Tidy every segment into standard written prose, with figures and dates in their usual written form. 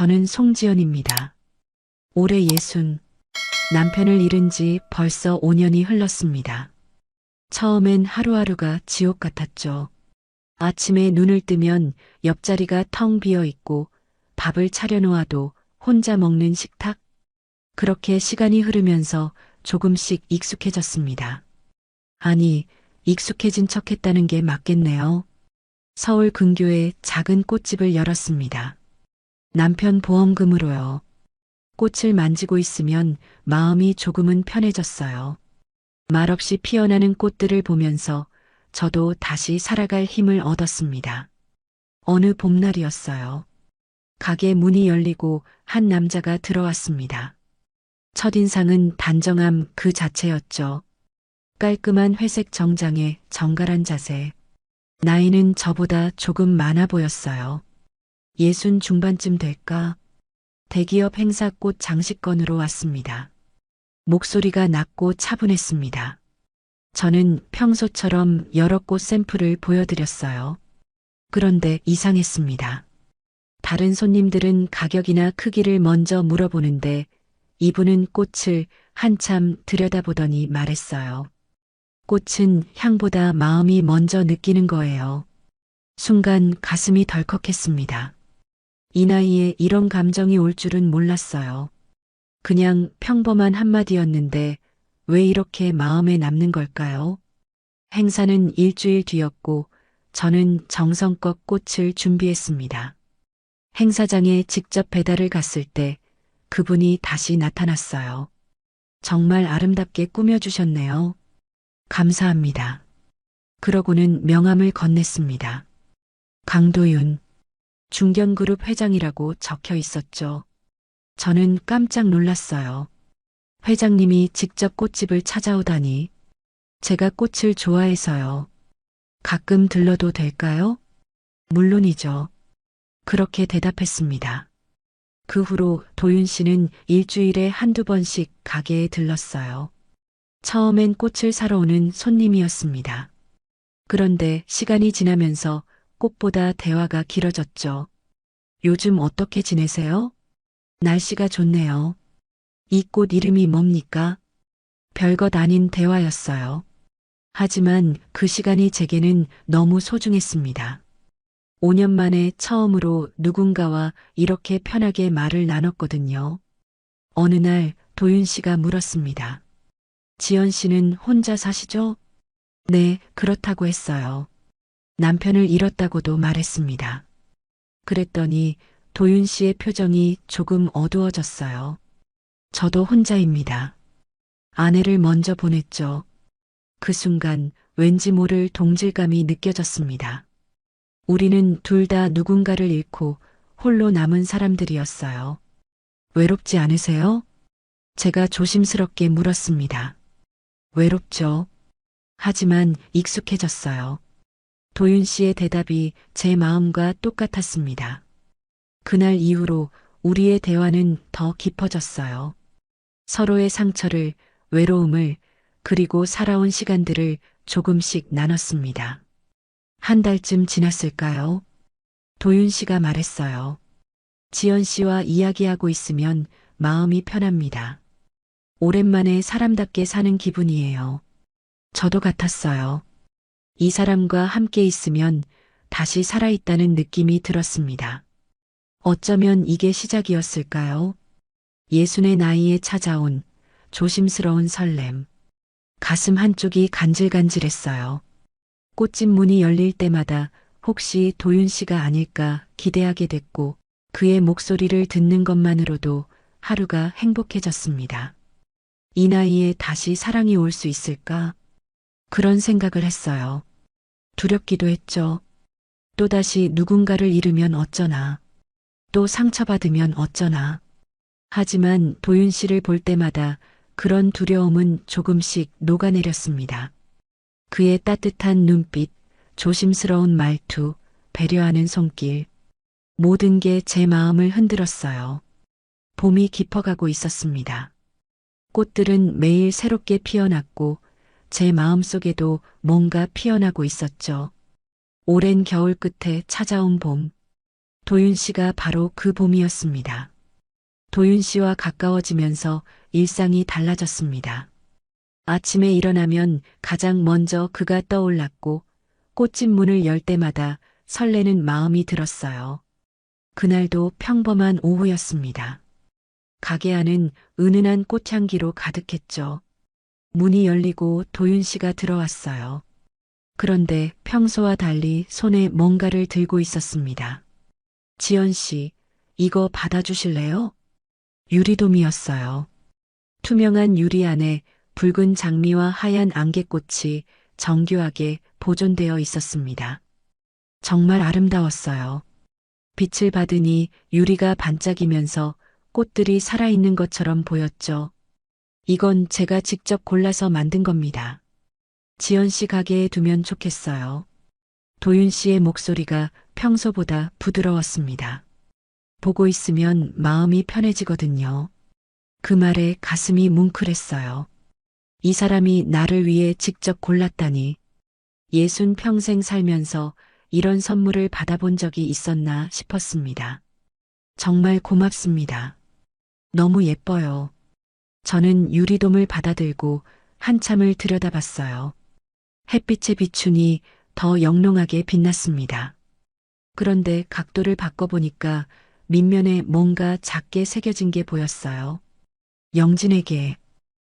저는 송지연입니다. 올해 60, 남편을 잃은 지 벌써 5년이 흘렀습니다. 처음엔 하루하루가 지옥 같았죠. 아침에 눈을 뜨면 옆자리가 텅 비어 있고 밥을 차려놓아도 혼자 먹는 식탁. 그렇게 시간이 흐르면서 조금씩 익숙해졌습니다. 아니, 익숙해진 척 했다는 게 맞겠네요. 서울 근교에 작은 꽃집을 열었습니다. 남편 보험금으로요. 꽃을 만지고 있으면 마음이 조금은 편해졌어요. 말없이 피어나는 꽃들을 보면서 저도 다시 살아갈 힘을 얻었습니다. 어느 봄날이었어요. 가게 문이 열리고 한 남자가 들어왔습니다. 첫인상은 단정함 그 자체였죠. 깔끔한 회색 정장에 정갈한 자세. 나이는 저보다 조금 많아 보였어요. 60 중반쯤 될까? 대기업 행사 꽃 장식건으로 왔습니다. 목소리가 낮고 차분했습니다. 저는 평소처럼 여러 꽃 샘플을 보여드렸어요. 그런데 이상했습니다. 다른 손님들은 가격이나 크기를 먼저 물어보는데 이분은 꽃을 한참 들여다보더니 말했어요. 꽃은 향보다 마음이 먼저 느끼는 거예요. 순간 가슴이 덜컥했습니다. 이 나이에 이런 감정이 올 줄은 몰랐어요. 그냥 평범한 한마디였는데 왜 이렇게 마음에 남는 걸까요? 행사는 일주일 뒤였고 저는 정성껏 꽃을 준비했습니다. 행사장에 직접 배달을 갔을 때 그분이 다시 나타났어요. 정말 아름답게 꾸며주셨네요. 감사합니다. 그러고는 명함을 건넸습니다. 강도윤, 중견그룹 회장이라고 적혀 있었죠. 저는 깜짝 놀랐어요. 회장님이 직접 꽃집을 찾아오다니. 제가 꽃을 좋아해서요. 가끔 들러도 될까요? 물론이죠. 그렇게 대답했습니다. 그 후로 도윤 씨는 일주일에 한두 번씩 가게에 들렀어요. 처음엔 꽃을 사러 오는 손님이었습니다. 그런데 시간이 지나면서 꽃보다 대화가 길어졌죠. 요즘 어떻게 지내세요? 날씨가 좋네요. 이 꽃 이름이 뭡니까? 별것 아닌 대화였어요. 하지만 그 시간이 제게는 너무 소중했습니다. 5년 만에 처음으로 누군가와 이렇게 편하게 말을 나눴거든요. 어느 날 도윤 씨가 물었습니다. 지연 씨는 혼자 사시죠? 네, 그렇다고 했어요. 남편을 잃었다고도 말했습니다. 그랬더니 도윤 씨의 표정이 조금 어두워졌어요. 저도 혼자입니다. 아내를 먼저 보냈죠. 그 순간 왠지 모를 동질감이 느껴졌습니다. 우리는 둘 다 누군가를 잃고 홀로 남은 사람들이었어요. 외롭지 않으세요? 제가 조심스럽게 물었습니다. 외롭죠. 하지만 익숙해졌어요. 도윤 씨의 대답이 제 마음과 똑같았습니다. 그날 이후로 우리의 대화는 더 깊어졌어요. 서로의 상처를, 외로움을, 그리고 살아온 시간들을 조금씩 나눴습니다. 한 달쯤 지났을까요? 도윤 씨가 말했어요. 지연 씨와 이야기하고 있으면 마음이 편합니다. 오랜만에 사람답게 사는 기분이에요. 저도 같았어요. 이 사람과 함께 있으면 다시 살아있다는 느낌이 들었습니다. 어쩌면 이게 시작이었을까요? 60의 나이에 찾아온 조심스러운 설렘. 가슴 한쪽이 간질간질했어요. 꽃집 문이 열릴 때마다 혹시 도윤 씨가 아닐까 기대하게 됐고 그의 목소리를 듣는 것만으로도 하루가 행복해졌습니다. 이 나이에 다시 사랑이 올 수 있을까? 그런 생각을 했어요. 두렵기도 했죠. 또다시 누군가를 잃으면 어쩌나. 또 상처받으면 어쩌나. 하지만 도윤 씨를 볼 때마다 그런 두려움은 조금씩 녹아내렸습니다. 그의 따뜻한 눈빛, 조심스러운 말투, 배려하는 손길. 모든 게 제 마음을 흔들었어요. 봄이 깊어가고 있었습니다. 꽃들은 매일 새롭게 피어났고 제 마음속에도 뭔가 피어나고 있었죠. 오랜 겨울 끝에 찾아온 봄. 도윤 씨가 바로 그 봄이었습니다. 도윤 씨와 가까워지면서 일상이 달라졌습니다. 아침에 일어나면 가장 먼저 그가 떠올랐고 꽃집 문을 열 때마다 설레는 마음이 들었어요. 그날도 평범한 오후였습니다. 가게 안은 은은한 꽃향기로 가득했죠. 문이 열리고 도윤 씨가 들어왔어요. 그런데 평소와 달리 손에 뭔가를 들고 있었습니다. 지연 씨, 이거 받아주실래요? 유리돔이었어요. 투명한 유리 안에 붉은 장미와 하얀 안개꽃이 정교하게 보존되어 있었습니다. 정말 아름다웠어요. 빛을 받으니 유리가 반짝이면서 꽃들이 살아있는 것처럼 보였죠. 이건 제가 직접 골라서 만든 겁니다. 지연 씨 가게에 두면 좋겠어요. 도윤 씨의 목소리가 평소보다 부드러웠습니다. 보고 있으면 마음이 편해지거든요. 그 말에 가슴이 뭉클했어요. 이 사람이 나를 위해 직접 골랐다니. 60평생 살면서 이런 선물을 받아본 적이 있었나 싶었습니다. 정말 고맙습니다. 너무 예뻐요. 저는 유리돔을 받아들고 한참을 들여다봤어요. 햇빛에 비추니 더 영롱하게 빛났습니다. 그런데 각도를 바꿔보니까 밑면에 뭔가 작게 새겨진 게 보였어요. 영진에게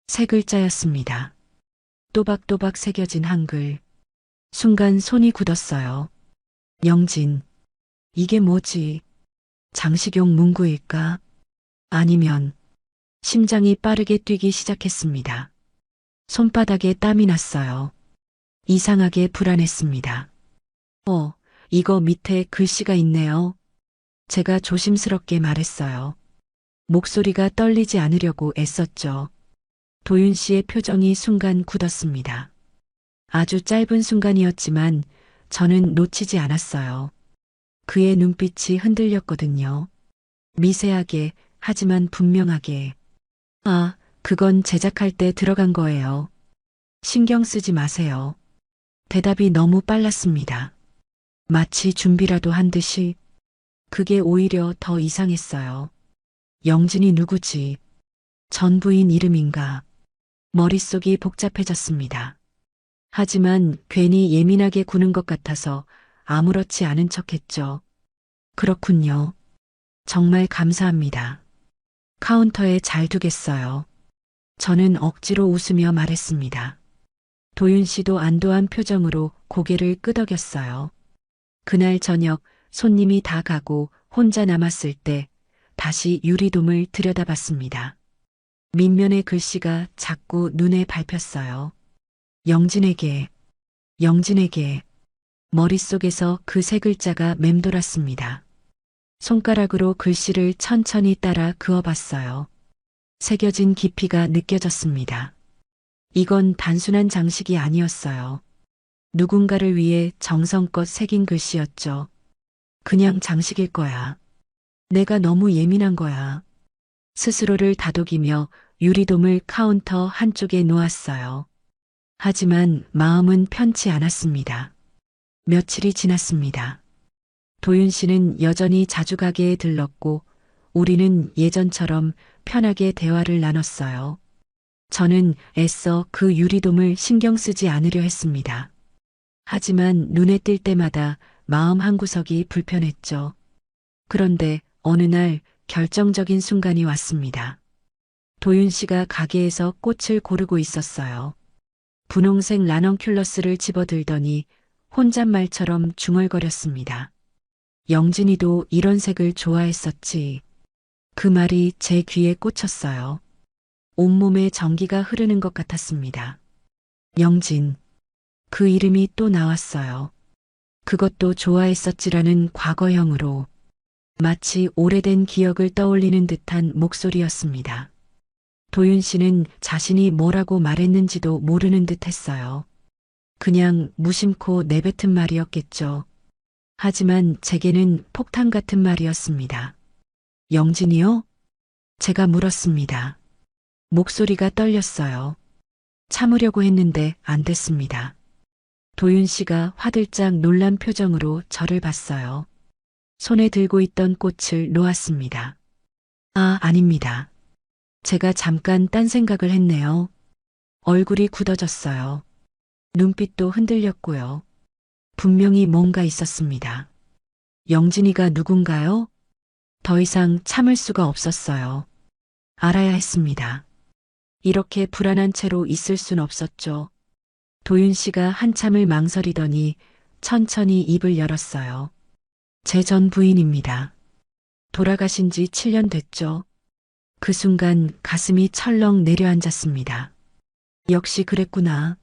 세 글자였습니다. 또박또박 새겨진 한글. 순간 손이 굳었어요. 영진. 이게 뭐지? 장식용 문구일까? 아니면 심장이 빠르게 뛰기 시작했습니다. 손바닥에 땀이 났어요. 이상하게 불안했습니다. 이거 밑에 글씨가 있네요. 제가 조심스럽게 말했어요. 목소리가 떨리지 않으려고 애썼죠. 도윤 씨의 표정이 순간 굳었습니다. 아주 짧은 순간이었지만 저는 놓치지 않았어요. 그의 눈빛이 흔들렸거든요. 미세하게, 하지만 분명하게. 아, 그건 제작할 때 들어간 거예요. 신경 쓰지 마세요. 대답이 너무 빨랐습니다. 마치 준비라도 한 듯이. 그게 오히려 더 이상했어요. 영진이 누구지? 전 부인 이름인가? 머릿속이 복잡해졌습니다. 하지만 괜히 예민하게 구는 것 같아서 아무렇지 않은 척했죠. 그렇군요. 정말 감사합니다. 카운터에 잘 두겠어요. 저는 억지로 웃으며 말했습니다. 도윤 씨도 안도한 표정으로 고개를 끄덕였어요. 그날 저녁 손님이 다 가고 혼자 남았을 때 다시 유리돔을 들여다봤습니다. 밑면의 글씨가 자꾸 눈에 밟혔어요. 영진에게, 영진에게. 머릿속에서 그 세 글자가 맴돌았습니다. 손가락으로 글씨를 천천히 따라 그어봤어요. 새겨진 깊이가 느껴졌습니다. 이건 단순한 장식이 아니었어요. 누군가를 위해 정성껏 새긴 글씨였죠. 그냥 장식일 거야. 내가 너무 예민한 거야. 스스로를 다독이며 유리돔을 카운터 한쪽에 놓았어요. 하지만 마음은 편치 않았습니다. 며칠이 지났습니다. 도윤 씨는 여전히 자주 가게에 들렀고 우리는 예전처럼 편하게 대화를 나눴어요. 저는 애써 그 유리돔을 신경 쓰지 않으려 했습니다. 하지만 눈에 띌 때마다 마음 한구석이 불편했죠. 그런데 어느 날 결정적인 순간이 왔습니다. 도윤 씨가 가게에서 꽃을 고르고 있었어요. 분홍색 라넌큘러스를 집어들더니 혼잣말처럼 중얼거렸습니다. 영진이도 이런 색을 좋아했었지. 그 말이 제 귀에 꽂혔어요. 온몸에 전기가 흐르는 것 같았습니다. 영진. 그 이름이 또 나왔어요. 그것도 좋아했었지라는 과거형으로 마치 오래된 기억을 떠올리는 듯한 목소리였습니다. 도윤 씨는 자신이 뭐라고 말했는지도 모르는 듯 했어요. 그냥 무심코 내뱉은 말이었겠죠. 하지만 제게는 폭탄 같은 말이었습니다. 영진이요? 제가 물었습니다. 목소리가 떨렸어요. 참으려고 했는데 안 됐습니다. 도윤 씨가 화들짝 놀란 표정으로 저를 봤어요. 손에 들고 있던 꽃을 놓았습니다. 아, 아닙니다. 제가 잠깐 딴 생각을 했네요. 얼굴이 굳어졌어요. 눈빛도 흔들렸고요. 분명히 뭔가 있었습니다. 영진이가 누군가요? 더 이상 참을 수가 없었어요. 알아야 했습니다. 이렇게 불안한 채로 있을 순 없었죠. 도윤 씨가 한참을 망설이더니 천천히 입을 열었어요. 제 전 부인입니다. 돌아가신 지 7년 됐죠. 그 순간 가슴이 철렁 내려앉았습니다. 역시 그랬구나.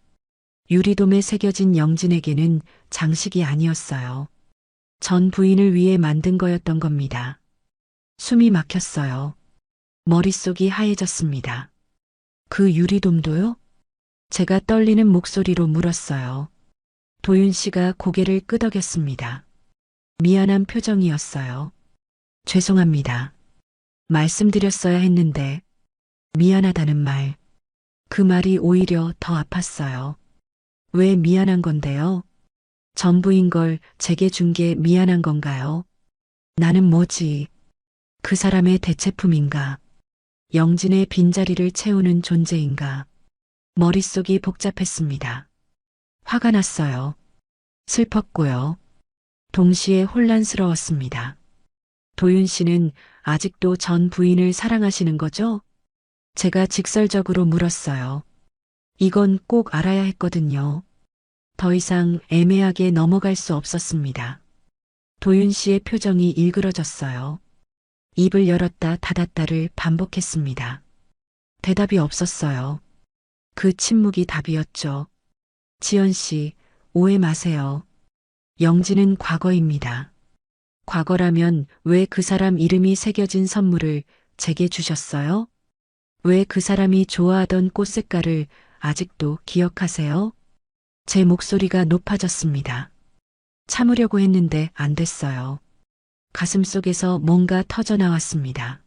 유리돔에 새겨진 영진에게는 장식이 아니었어요. 전 부인을 위해 만든 거였던 겁니다. 숨이 막혔어요. 머릿속이 하얘졌습니다. 그 유리돔도요? 제가 떨리는 목소리로 물었어요. 도윤 씨가 고개를 끄덕였습니다. 미안한 표정이었어요. 죄송합니다. 말씀드렸어야 했는데, 미안하다는 말. 그 말이 오히려 더 아팠어요. 왜 미안한 건데요? 전부인 걸 제게 준 게 미안한 건가요? 나는 뭐지? 그 사람의 대체품인가? 영진의 빈자리를 채우는 존재인가? 머릿속이 복잡했습니다. 화가 났어요. 슬펐고요. 동시에 혼란스러웠습니다. 도윤 씨는 아직도 전 부인을 사랑하시는 거죠? 제가 직설적으로 물었어요. 이건 꼭 알아야 했거든요. 더 이상 애매하게 넘어갈 수 없었습니다. 도윤 씨의 표정이 일그러졌어요. 입을 열었다 닫았다를 반복했습니다. 대답이 없었어요. 그 침묵이 답이었죠. 지연 씨, 오해 마세요. 영진은 과거입니다. 과거라면 왜 그 사람 이름이 새겨진 선물을 제게 주셨어요? 왜 그 사람이 좋아하던 꽃 색깔을 아직도 기억하세요? 제 목소리가 높아졌습니다. 참으려고 했는데 안 됐어요. 가슴 속에서 뭔가 터져나왔습니다.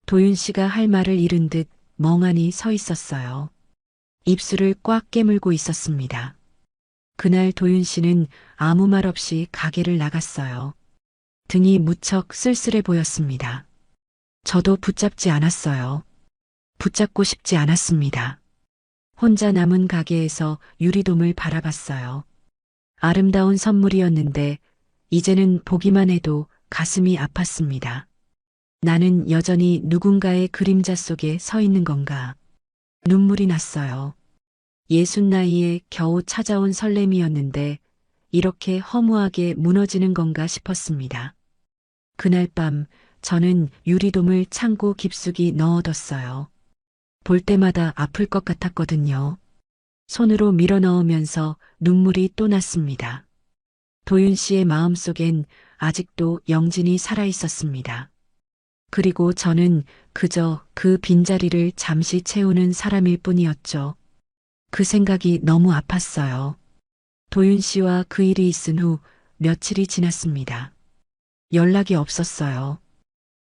도윤 씨가 할 말을 잃은 듯 멍하니 서 있었어요. 입술을 꽉 깨물고 있었습니다. 그날 도윤 씨는 아무 말 없이 가게를 나갔어요. 등이 무척 쓸쓸해 보였습니다. 저도 붙잡지 않았어요. 붙잡고 싶지 않았습니다. 혼자 남은 가게에서 유리돔을 바라봤어요. 아름다운 선물이었는데 이제는 보기만 해도 가슴이 아팠습니다. 나는 여전히 누군가의 그림자 속에 서 있는 건가? 눈물이 났어요. 60 나이에 겨우 찾아온 설렘이었는데 이렇게 허무하게 무너지는 건가 싶었습니다. 그날 밤 저는 유리돔을 창고 깊숙이 넣어뒀어요. 볼 때마다 아플 것 같았거든요. 손으로 밀어 넣으면서 눈물이 또 났습니다. 도윤 씨의 마음속엔 아직도 영진이 살아 있었습니다. 그리고 저는 그저 그 빈자리를 잠시 채우는 사람일 뿐이었죠. 그 생각이 너무 아팠어요. 도윤 씨와 그 일이 있은 후 며칠이 지났습니다. 연락이 없었어요.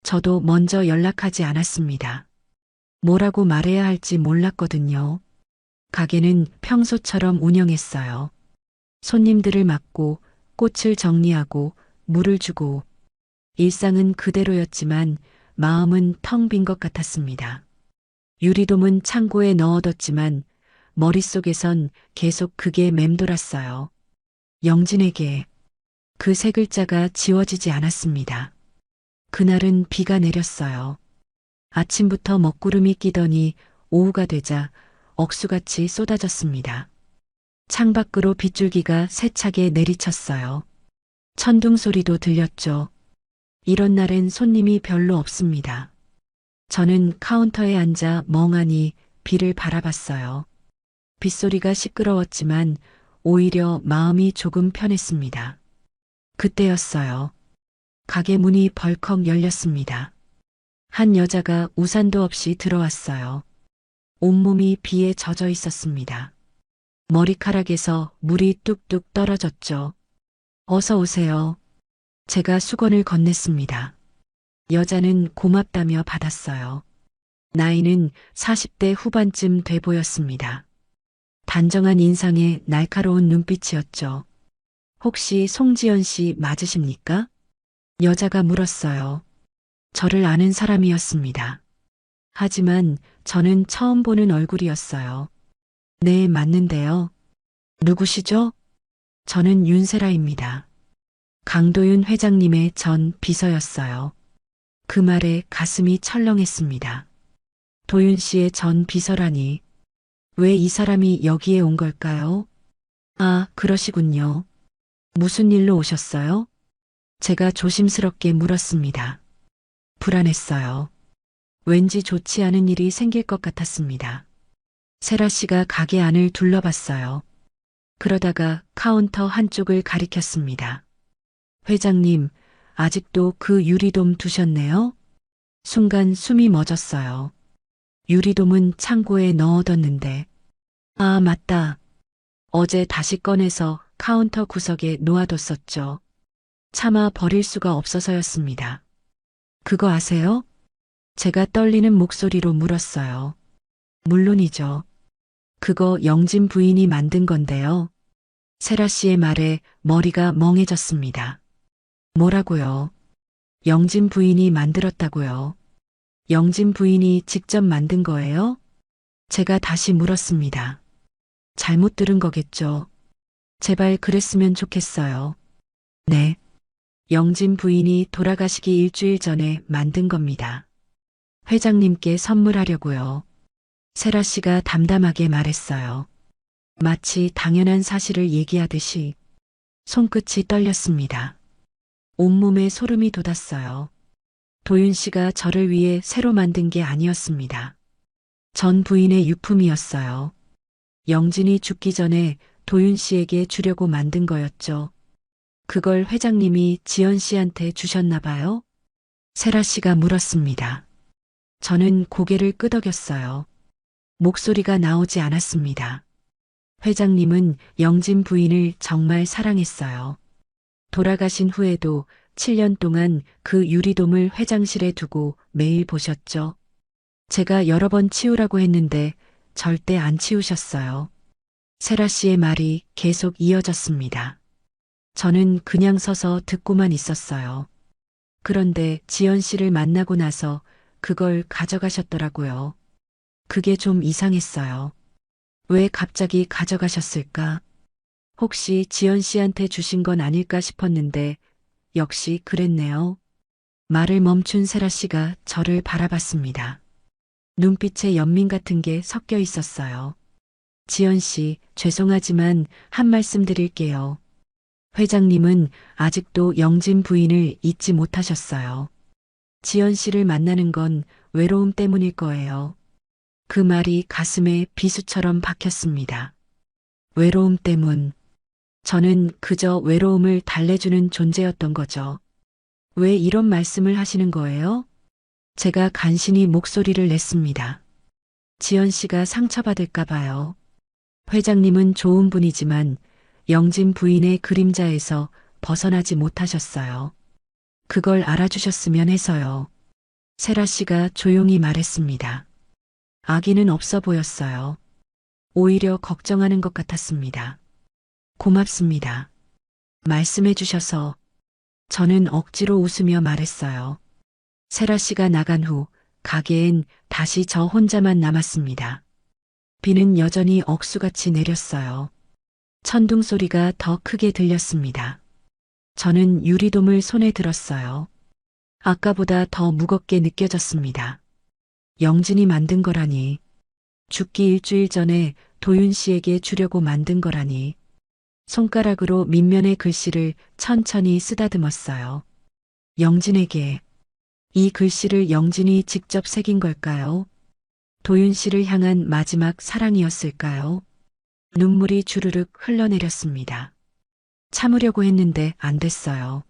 저도 먼저 연락하지 않았습니다. 뭐라고 말해야 할지 몰랐거든요. 가게는 평소처럼 운영했어요. 손님들을 맞고 꽃을 정리하고 물을 주고 일상은 그대로였지만 마음은 텅 빈 것 같았습니다. 유리돔은 창고에 넣어뒀지만 머릿속에선 계속 그게 맴돌았어요. 영진에게 그 세 글자가 지워지지 않았습니다. 그날은 비가 내렸어요. 아침부터 먹구름이 끼더니 오후가 되자 억수같이 쏟아졌습니다. 창밖으로 빗줄기가 세차게 내리쳤어요. 천둥 소리도 들렸죠. 이런 날엔 손님이 별로 없습니다. 저는 카운터에 앉아 멍하니 비를 바라봤어요. 빗소리가 시끄러웠지만 오히려 마음이 조금 편했습니다. 그때였어요. 가게 문이 벌컥 열렸습니다. 한 여자가 우산도 없이 들어왔어요. 온몸이 비에 젖어 있었습니다. 머리카락에서 물이 뚝뚝 떨어졌죠. 어서 오세요. 제가 수건을 건넸습니다. 여자는 고맙다며 받았어요. 나이는 40대 후반쯤 돼 보였습니다. 단정한 인상에 날카로운 눈빛이었죠. 혹시 송지연 씨 맞으십니까? 여자가 물었어요. 저를 아는 사람이었습니다. 하지만 저는 처음 보는 얼굴이었어요. 네, 맞는데요. 누구시죠? 저는 윤세라입니다. 강도윤 회장님의 전 비서였어요. 그 말에 가슴이 철렁했습니다. 도윤 씨의 전 비서라니. 왜 이 사람이 여기에 온 걸까요? 아, 그러시군요. 무슨 일로 오셨어요? 제가 조심스럽게 물었습니다. 불안했어요. 왠지 좋지 않은 일이 생길 것 같았습니다. 세라 씨가 가게 안을 둘러봤어요. 그러다가 카운터 한쪽을 가리켰습니다. 회장님, 아직도 그 유리돔 두셨네요? 순간 숨이 멎었어요. 유리돔은 창고에 넣어뒀는데. 아, 맞다. 어제 다시 꺼내서 카운터 구석에 놓아뒀었죠. 차마 버릴 수가 없어서였습니다. 그거 아세요? 제가 떨리는 목소리로 물었어요. 물론이죠. 그거 영진 부인이 만든 건데요. 세라 씨의 말에 머리가 멍해졌습니다. 뭐라고요? 영진 부인이 만들었다고요. 영진 부인이 직접 만든 거예요? 제가 다시 물었습니다. 잘못 들은 거겠죠. 제발 그랬으면 좋겠어요. 네. 영진 부인이 돌아가시기 일주일 전에 만든 겁니다. 회장님께 선물하려고요. 세라 씨가 담담하게 말했어요. 마치 당연한 사실을 얘기하듯이 손끝이 떨렸습니다. 온몸에 소름이 돋았어요. 도윤 씨가 저를 위해 새로 만든 게 아니었습니다. 전 부인의 유품이었어요. 영진이 죽기 전에 도윤 씨에게 주려고 만든 거였죠. 그걸 회장님이 지연 씨한테 주셨나 봐요? 세라 씨가 물었습니다. 저는 고개를 끄덕였어요. 목소리가 나오지 않았습니다. 회장님은 영진 부인을 정말 사랑했어요. 돌아가신 후에도 7년 동안 그 유리돔을 회장실에 두고 매일 보셨죠. 제가 여러 번 치우라고 했는데 절대 안 치우셨어요. 세라 씨의 말이 계속 이어졌습니다. 저는 그냥 서서 듣고만 있었어요. 그런데 지연 씨를 만나고 나서 그걸 가져가셨더라고요. 그게 좀 이상했어요. 왜 갑자기 가져가셨을까? 혹시 지연 씨한테 주신 건 아닐까 싶었는데 역시 그랬네요. 말을 멈춘 세라 씨가 저를 바라봤습니다. 눈빛에 연민 같은 게 섞여 있었어요. 지연 씨, 죄송하지만 한 말씀 드릴게요. 회장님은 아직도 영진 부인을 잊지 못하셨어요. 지연 씨를 만나는 건 외로움 때문일 거예요. 그 말이 가슴에 비수처럼 박혔습니다. 외로움 때문. 저는 그저 외로움을 달래주는 존재였던 거죠. 왜 이런 말씀을 하시는 거예요? 제가 간신히 목소리를 냈습니다. 지연 씨가 상처받을까 봐요. 회장님은 좋은 분이지만 영진 부인의 그림자에서 벗어나지 못하셨어요. 그걸 알아주셨으면 해서요. 세라 씨가 조용히 말했습니다. 아기는 없어 보였어요. 오히려 걱정하는 것 같았습니다. 고맙습니다. 말씀해 주셔서. 저는 억지로 웃으며 말했어요. 세라 씨가 나간 후 가게엔 다시 저 혼자만 남았습니다. 비는 여전히 억수같이 내렸어요. 천둥 소리가 더 크게 들렸습니다. 저는 유리돔을 손에 들었어요. 아까보다 더 무겁게 느껴졌습니다. 영진이 만든 거라니. 죽기 일주일 전에 도윤 씨에게 주려고 만든 거라니. 손가락으로 밑면의 글씨를 천천히 쓰다듬었어요. 영진에게. 이 글씨를 영진이 직접 새긴 걸까요? 도윤 씨를 향한 마지막 사랑이었을까요? 눈물이 주르륵 흘러내렸습니다. 참으려고 했는데 안 됐어요.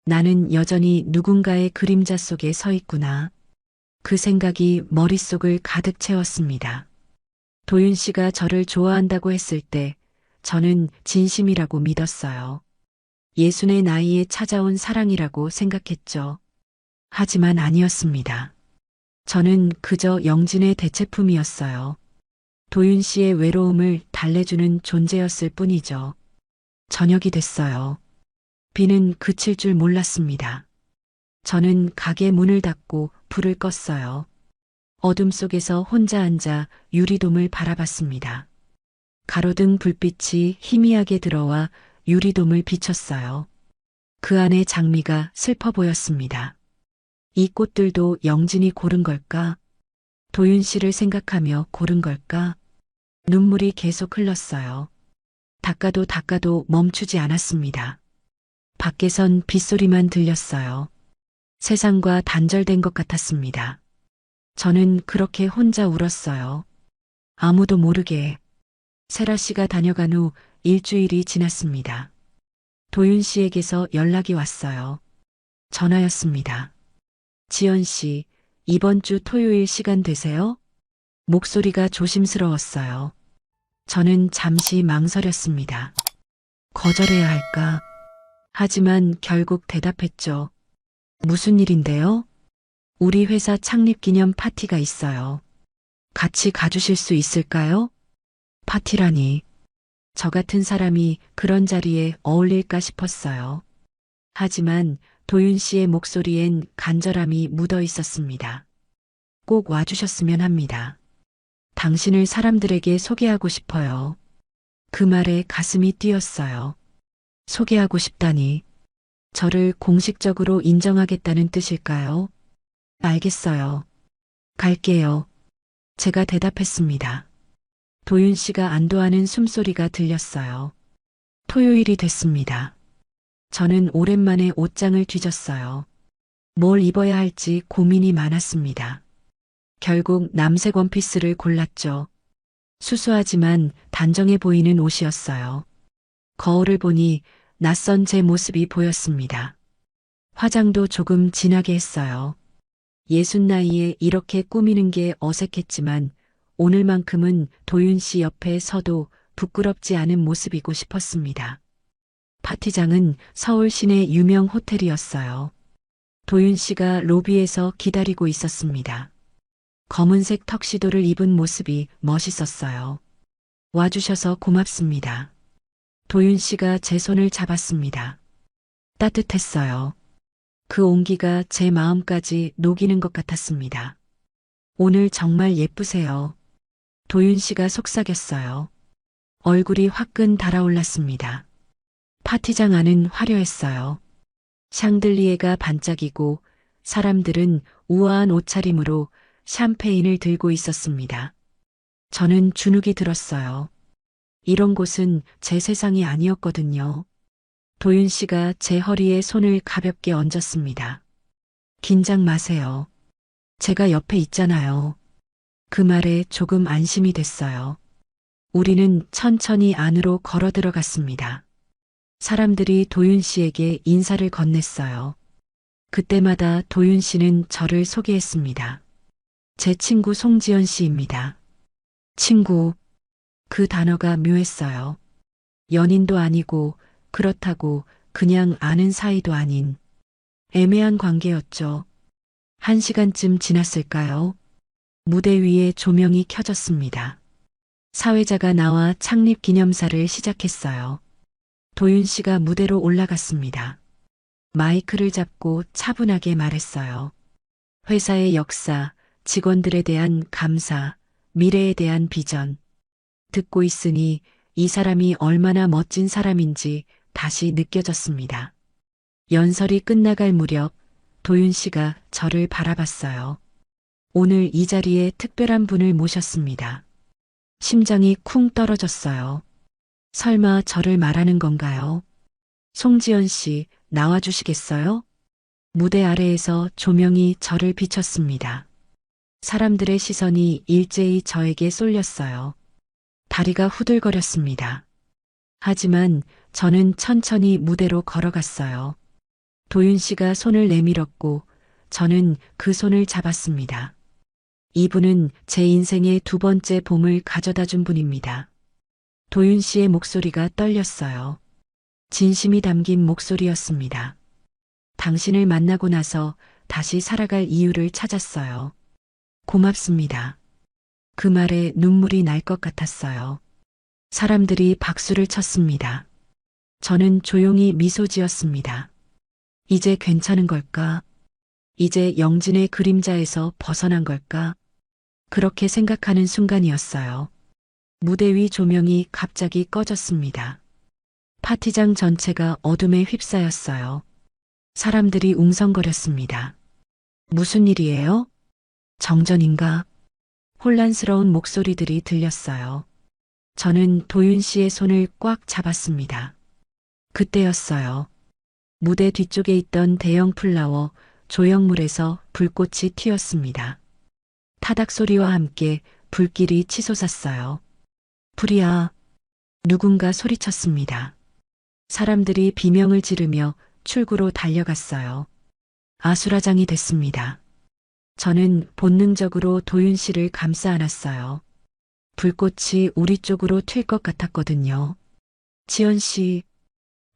나는 여전히 누군가의 그림자 속에 서 있구나. 그 생각이 머릿속을 가득 채웠습니다. 도윤 씨가 저를 좋아한다고 했을 때 저는 진심이라고 믿었어요. 예순의 나이에 찾아온 사랑이라고 생각했죠. 하지만 아니었습니다. 저는 그저 영진의 대체품이었어요. 도윤 씨의 외로움을 달래주는 존재였을 뿐이죠. 저녁이 됐어요. 비는 그칠 줄 몰랐습니다. 저는 가게 문을 닫고 불을 껐어요. 어둠 속에서 혼자 앉아 유리돔을 바라봤습니다. 가로등 불빛이 희미하게 들어와 유리돔을 비췄어요. 그 안에 장미가 슬퍼 보였습니다. 이 꽃들도 영진이 고른 걸까? 도윤 씨를 생각하며 고른 걸까? 눈물이 계속 흘렀어요. 닦아도 멈추지 않았습니다. 밖에선 빗소리만 들렸어요. 세상과 단절된 것 같았습니다. 저는 그렇게 혼자 울었어요. 아무도 모르게. 세라 씨가 다녀간 후 일주일이 지났습니다. 도윤 씨에게서 연락이 왔어요. 전화였습니다. 지연 씨, 이번 주 토요일 시간 되세요? 목소리가 조심스러웠어요. 저는 잠시 망설였습니다. 거절해야 할까? 하지만 결국 대답했죠. 무슨 일인데요? 우리 회사 창립 기념 파티가 있어요. 같이 가주실 수 있을까요? 파티라니. 저 같은 사람이 그런 자리에 어울릴까 싶었어요. 하지만 도윤 씨의 목소리엔 간절함이 묻어 있었습니다. 꼭 와주셨으면 합니다. 당신을 사람들에게 소개하고 싶어요. 그 말에 가슴이 뛰었어요. 소개하고 싶다니. 저를 공식적으로 인정하겠다는 뜻일까요? 알겠어요. 갈게요. 제가 대답했습니다. 도윤 씨가 안도하는 숨소리가 들렸어요. 토요일이 됐습니다. 저는 오랜만에 옷장을 뒤졌어요. 뭘 입어야 할지 고민이 많았습니다. 결국 남색 원피스를 골랐죠. 수수하지만 단정해 보이는 옷이었어요. 거울을 보니 낯선 제 모습이 보였습니다. 화장도 조금 진하게 했어요. 60 나이에 이렇게 꾸미는 게 어색했지만 오늘만큼은 도윤 씨 옆에 서도 부끄럽지 않은 모습이고 싶었습니다. 파티장은 서울 시내 유명 호텔이었어요. 도윤 씨가 로비에서 기다리고 있었습니다. 검은색 턱시도를 입은 모습이 멋있었어요. 와주셔서 고맙습니다. 도윤 씨가 제 손을 잡았습니다. 따뜻했어요. 그 온기가 제 마음까지 녹이는 것 같았습니다. 오늘 정말 예쁘세요. 도윤 씨가 속삭였어요. 얼굴이 화끈 달아올랐습니다. 파티장 안은 화려했어요. 샹들리에가 반짝이고 사람들은 우아한 옷차림으로 샴페인을 들고 있었습니다. 저는 주눅이 들었어요. 이런 곳은 제 세상이 아니었거든요. 도윤 씨가 제 허리에 손을 가볍게 얹었습니다. 긴장 마세요. 제가 옆에 있잖아요. 그 말에 조금 안심이 됐어요. 우리는 천천히 안으로 걸어 들어갔습니다. 사람들이 도윤 씨에게 인사를 건넸어요. 그때마다 도윤 씨는 저를 소개했습니다. 제 친구 송지연 씨입니다. 친구. 그 단어가 묘했어요. 연인도 아니고 그렇다고 그냥 아는 사이도 아닌 애매한 관계였죠. 1시간쯤 지났을까요? 무대 위에 조명이 켜졌습니다. 사회자가 나와 창립 기념사를 시작했어요. 도윤 씨가 무대로 올라갔습니다. 마이크를 잡고 차분하게 말했어요. 회사의 역사, 직원들에 대한 감사, 미래에 대한 비전. 듣고 있으니 이 사람이 얼마나 멋진 사람인지 다시 느껴졌습니다. 연설이 끝나갈 무렵 도윤 씨가 저를 바라봤어요. 오늘 이 자리에 특별한 분을 모셨습니다. 심장이 쿵 떨어졌어요. 설마 저를 말하는 건가요? 송지연 씨, 나와주시겠어요? 무대 아래에서 조명이 저를 비췄습니다. 사람들의 시선이 일제히 저에게 쏠렸어요. 다리가 후들거렸습니다. 하지만 저는 천천히 무대로 걸어갔어요. 도윤 씨가 손을 내밀었고 저는 그 손을 잡았습니다. 이분은 제 인생의 2번째 봄을 가져다 준 분입니다. 도윤 씨의 목소리가 떨렸어요. 진심이 담긴 목소리였습니다. 당신을 만나고 나서 다시 살아갈 이유를 찾았어요. 고맙습니다. 그 말에 눈물이 날 것 같았어요. 사람들이 박수를 쳤습니다. 저는 조용히 미소 지었습니다. 이제 괜찮은 걸까? 이제 영진의 그림자에서 벗어난 걸까? 그렇게 생각하는 순간이었어요. 무대 위 조명이 갑자기 꺼졌습니다. 파티장 전체가 어둠에 휩싸였어요. 사람들이 웅성거렸습니다. 무슨 일이에요? 정전인가? 혼란스러운 목소리들이 들렸어요. 저는 도윤 씨의 손을 꽉 잡았습니다. 그때였어요. 무대 뒤쪽에 있던 대형 플라워 조형물에서 불꽃이 튀었습니다. 타닥 소리와 함께 불길이 치솟았어요. 불이야. 누군가 소리쳤습니다. 사람들이 비명을 지르며 출구로 달려갔어요. 아수라장이 됐습니다. 저는 본능적으로 도윤 씨를 감싸 안았어요. 불꽃이 우리 쪽으로 튈 것 같았거든요. 지연 씨,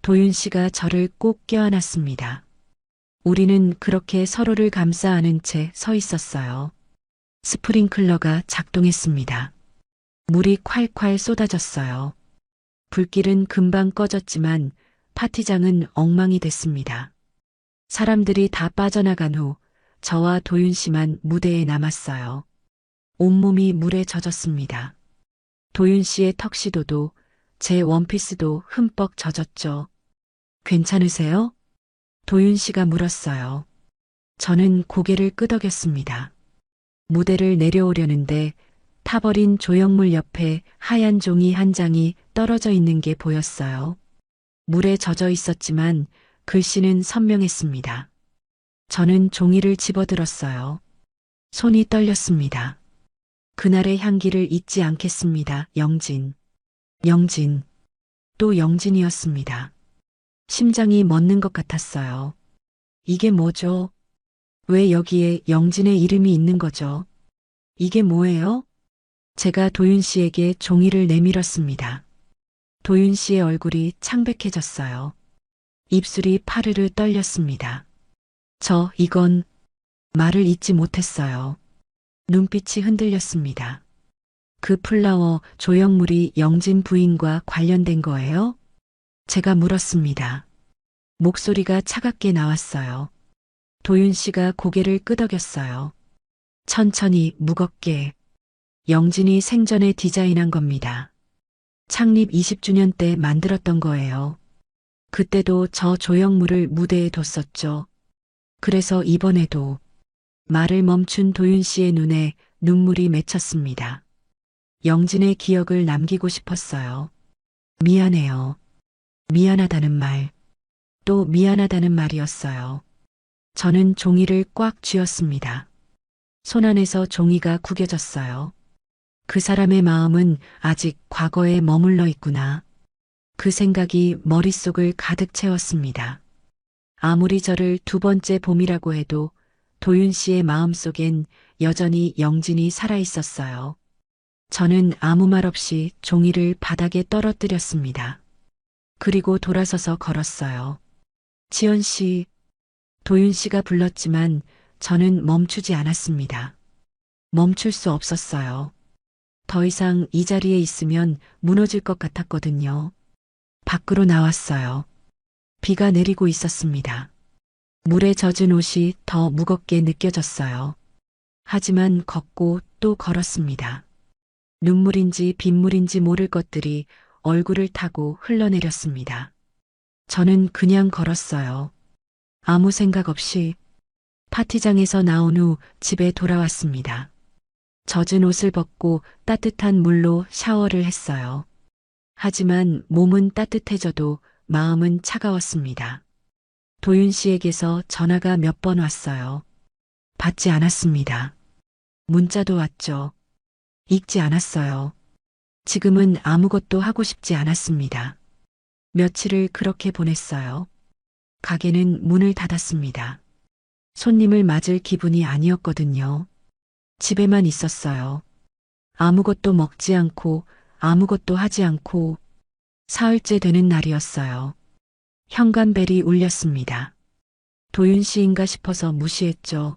도윤 씨가 저를 꼭 껴안았습니다. 우리는 그렇게 서로를 감싸 안은 채 서 있었어요. 스프링클러가 작동했습니다. 물이 콸콸 쏟아졌어요. 불길은 금방 꺼졌지만 파티장은 엉망이 됐습니다. 사람들이 다 빠져나간 후 저와 도윤 씨만 무대에 남았어요. 온몸이 물에 젖었습니다. 도윤 씨의 턱시도도 제 원피스도 흠뻑 젖었죠. 괜찮으세요? 도윤 씨가 물었어요. 저는 고개를 끄덕였습니다. 무대를 내려오려는데 타버린 조형물 옆에 하얀 종이 한 장이 떨어져 있는 게 보였어요. 물에 젖어 있었지만 글씨는 선명했습니다. 저는 종이를 집어들었어요. 손이 떨렸습니다. 그날의 향기를 잊지 않겠습니다. 영진. 영진. 또 영진이었습니다. 심장이 멎는 것 같았어요. 이게 뭐죠? 왜 여기에 영진의 이름이 있는 거죠? 이게 뭐예요? 제가 도윤 씨에게 종이를 내밀었습니다. 도윤 씨의 얼굴이 창백해졌어요. 입술이 파르르 떨렸습니다. 이건 말을 잇지 못했어요. 눈빛이 흔들렸습니다. 그 플라워 조형물이 영진 부인과 관련된 거예요? 제가 물었습니다. 목소리가 차갑게 나왔어요. 도윤 씨가 고개를 끄덕였어요. 천천히 무겁게. 영진이 생전에 디자인한 겁니다. 창립 20주년 때 만들었던 거예요. 그때도 저 조형물을 무대에 뒀었죠. 그래서 이번에도 말을 멈춘 도윤 씨의 눈에 눈물이 맺혔습니다. 영진의 기억을 남기고 싶었어요. 미안해요. 미안하다는 말. 또 미안하다는 말이었어요. 저는 종이를 꽉 쥐었습니다. 손 안에서 종이가 구겨졌어요. 그 사람의 마음은 아직 과거에 머물러 있구나. 그 생각이 머릿속을 가득 채웠습니다. 아무리 저를 두 번째 봄이라고 해도 도윤 씨의 마음속엔 여전히 영진이 살아있었어요. 저는 아무 말 없이 종이를 바닥에 떨어뜨렸습니다. 그리고 돌아서서 걸었어요. 지연 씨, 도윤 씨가 불렀지만 저는 멈추지 않았습니다. 멈출 수 없었어요. 더 이상 이 자리에 있으면 무너질 것 같았거든요. 밖으로 나왔어요. 비가 내리고 있었습니다. 물에 젖은 옷이 더 무겁게 느껴졌어요. 하지만 걷고 또 걸었습니다. 눈물인지 빗물인지 모를 것들이 얼굴을 타고 흘러내렸습니다. 저는 그냥 걸었어요. 아무 생각 없이 파티장에서 나온 후 집에 돌아왔습니다. 젖은 옷을 벗고 따뜻한 물로 샤워를 했어요. 하지만 몸은 따뜻해져도 마음은 차가웠습니다. 도윤 씨에게서 전화가 몇 번 왔어요. 받지 않았습니다. 문자도 왔죠. 읽지 않았어요. 지금은 아무것도 하고 싶지 않았습니다. 며칠을 그렇게 보냈어요. 가게는 문을 닫았습니다. 손님을 맞을 기분이 아니었거든요. 집에만 있었어요. 아무것도 먹지 않고 아무것도 하지 않고 사흘째 되는 날이었어요. 현관벨이 울렸습니다. 도윤 씨인가 싶어서 무시했죠.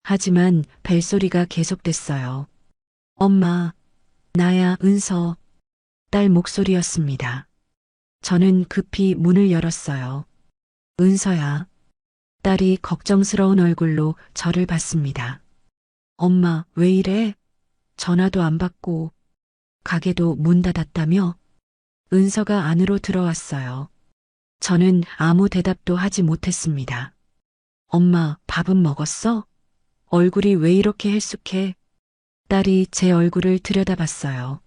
하지만 벨소리가 계속됐어요. 엄마, 나야, 은서. 딸 목소리였습니다. 저는 급히 문을 열었어요. 은서야. 딸이 걱정스러운 얼굴로 저를 봤습니다. 엄마, 왜 이래? 전화도 안 받고 가게도 문 닫았다며? 은서가 안으로 들어왔어요. 저는 아무 대답도 하지 못했습니다. 엄마, 밥은 먹었어? 얼굴이 왜 이렇게 헬쑥해? 딸이 제 얼굴을 들여다봤어요.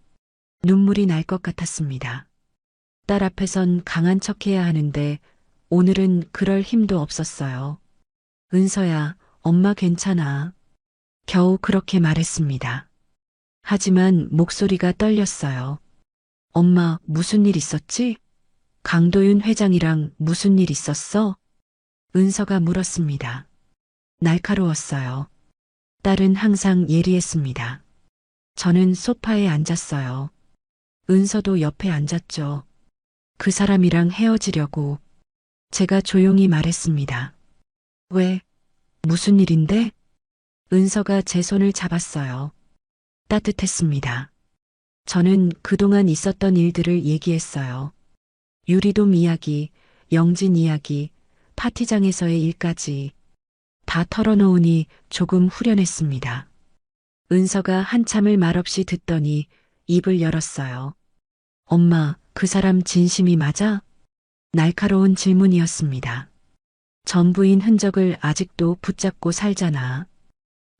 눈물이 날 것 같았습니다. 딸 앞에선 강한 척해야 하는데 오늘은 그럴 힘도 없었어요. 은서야, 엄마 괜찮아. 겨우 그렇게 말했습니다. 하지만 목소리가 떨렸어요. 엄마, 무슨 일 있었지? 강도윤 회장이랑 무슨 일 있었어? 은서가 물었습니다. 날카로웠어요. 딸은 항상 예리했습니다. 저는 소파에 앉았어요. 은서도 옆에 앉았죠. 그 사람이랑 헤어지려고. 제가 조용히 말했습니다. 왜? 무슨 일인데? 은서가 제 손을 잡았어요. 따뜻했습니다. 저는 그동안 있었던 일들을 얘기했어요. 유리돔 이야기, 영진 이야기, 파티장에서의 일까지 다 털어놓으니 조금 후련했습니다. 은서가 한참을 말없이 듣더니 입을 열었어요. 엄마, 그 사람 진심이 맞아? 날카로운 질문이었습니다. 전부인 흔적을 아직도 붙잡고 살잖아.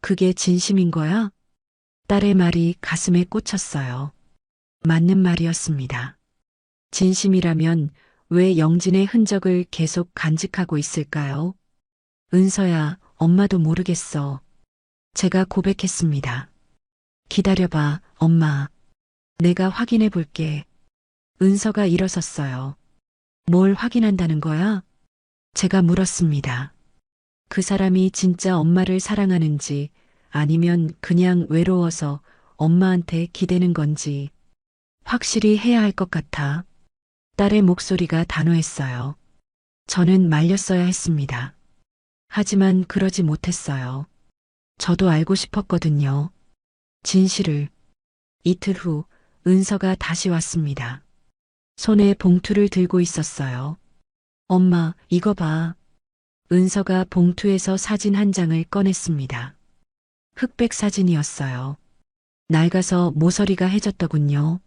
그게 진심인 거야? 딸의 말이 가슴에 꽂혔어요. 맞는 말이었습니다. 진심이라면 왜 영진의 흔적을 계속 간직하고 있을까요? 은서야, 엄마도 모르겠어. 제가 고백했습니다. 기다려봐, 엄마. 내가 확인해 볼게. 은서가 일어섰어요. 뭘 확인한다는 거야? 제가 물었습니다. 그 사람이 진짜 엄마를 사랑하는지 아니면 그냥 외로워서 엄마한테 기대는 건지 확실히 해야 할 것 같아. 딸의 목소리가 단호했어요. 저는 말렸어야 했습니다. 하지만 그러지 못했어요. 저도 알고 싶었거든요. 진실을. 이틀 후 은서가 다시 왔습니다. 손에 봉투를 들고 있었어요. 엄마, 이거 봐. 은서가 봉투에서 사진 한 장을 꺼냈습니다. 흑백 사진이었어요. 낡아서 모서리가 해졌더군요.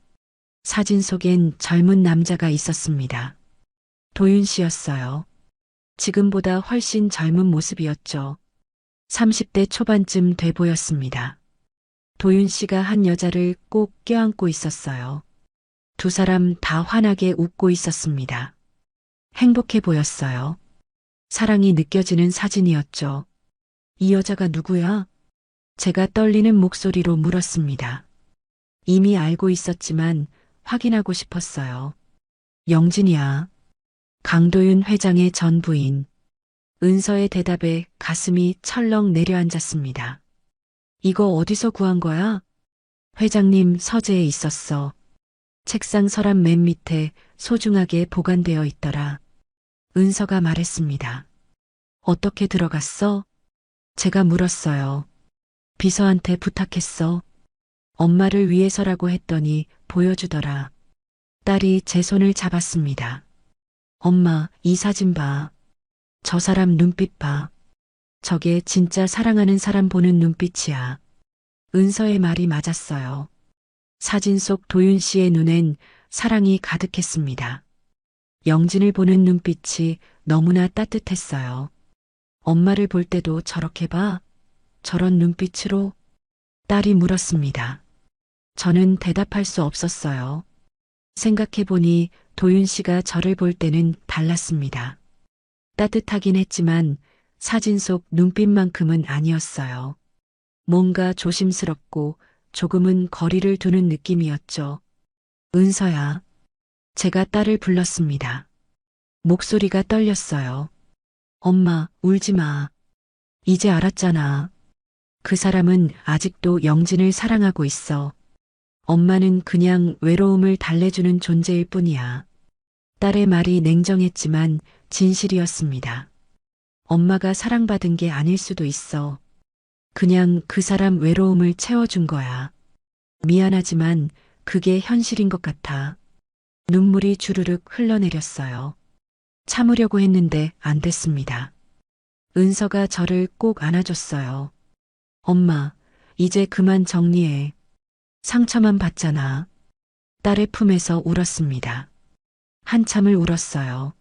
사진 속엔 젊은 남자가 있었습니다. 도윤 씨였어요. 지금보다 훨씬 젊은 모습이었죠. 30대 초반쯤 돼 보였습니다. 도윤 씨가 한 여자를 꼭 껴안고 있었어요. 두 사람 다 환하게 웃고 있었습니다. 행복해 보였어요. 사랑이 느껴지는 사진이었죠. 이 여자가 누구야? 제가 떨리는 목소리로 물었습니다. 이미 알고 있었지만 확인하고 싶었어요. 영진이야. 강도윤 회장의 전 부인. 은서의 대답에 가슴이 철렁 내려앉았습니다. 이거 어디서 구한 거야? 회장님 서재에 있었어. 책상 서랍 맨 밑에 소중하게 보관되어 있더라. 은서가 말했습니다. 어떻게 들어갔어? 제가 물었어요. 비서한테 부탁했어. 엄마를 위해서라고 했더니 보여주더라. 딸이 제 손을 잡았습니다. 엄마, 이 사진 봐. 저 사람 눈빛 봐. 저게 진짜 사랑하는 사람 보는 눈빛이야. 은서의 말이 맞았어요. 사진 속 도윤 씨의 눈엔 사랑이 가득했습니다. 영진을 보는 눈빛이 너무나 따뜻했어요. 엄마를 볼 때도 저렇게 봐? 저런 눈빛으로? 딸이 물었습니다. 저는 대답할 수 없었어요. 생각해보니 도윤 씨가 저를 볼 때는 달랐습니다. 따뜻하긴 했지만 사진 속 눈빛만큼은 아니었어요. 뭔가 조심스럽고 조금은 거리를 두는 느낌이었죠. 은서야. 제가 딸을 불렀습니다. 목소리가 떨렸어요. 엄마, 울지 마. 이제 알았잖아. 그 사람은 아직도 영진을 사랑하고 있어. 엄마는 그냥 외로움을 달래주는 존재일 뿐이야. 딸의 말이 냉정했지만 진실이었습니다. 엄마가 사랑받은 게 아닐 수도 있어. 그냥 그 사람 외로움을 채워준 거야. 미안하지만 그게 현실인 것 같아. 눈물이 주르륵 흘러내렸어요. 참으려고 했는데 안 됐습니다. 은서가 저를 꼭 안아줬어요. 엄마, 이제 그만 정리해. 상처만 받잖아. 딸의 품에서 울었습니다. 한참을 울었어요.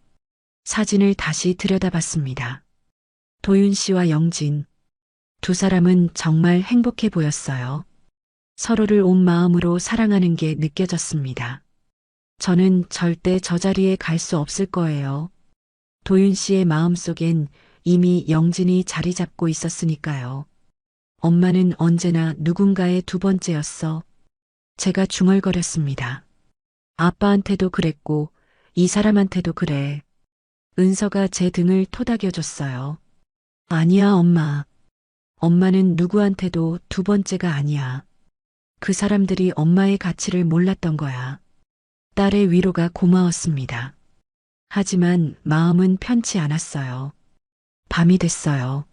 사진을 다시 들여다봤습니다. 도윤 씨와 영진. 두 사람은 정말 행복해 보였어요. 서로를 온 마음으로 사랑하는 게 느껴졌습니다. 저는 절대 저 자리에 갈 수 없을 거예요. 도윤 씨의 마음속엔 이미 영진이 자리 잡고 있었으니까요. 엄마는 언제나 누군가의 두 번째였어. 제가 중얼거렸습니다. 아빠한테도 그랬고, 이 사람한테도 그래. 은서가 제 등을 토닥여줬어요. 아니야, 엄마. 엄마는 누구한테도 두 번째가 아니야. 그 사람들이 엄마의 가치를 몰랐던 거야. 딸의 위로가 고마웠습니다. 하지만 마음은 편치 않았어요. 밤이 됐어요.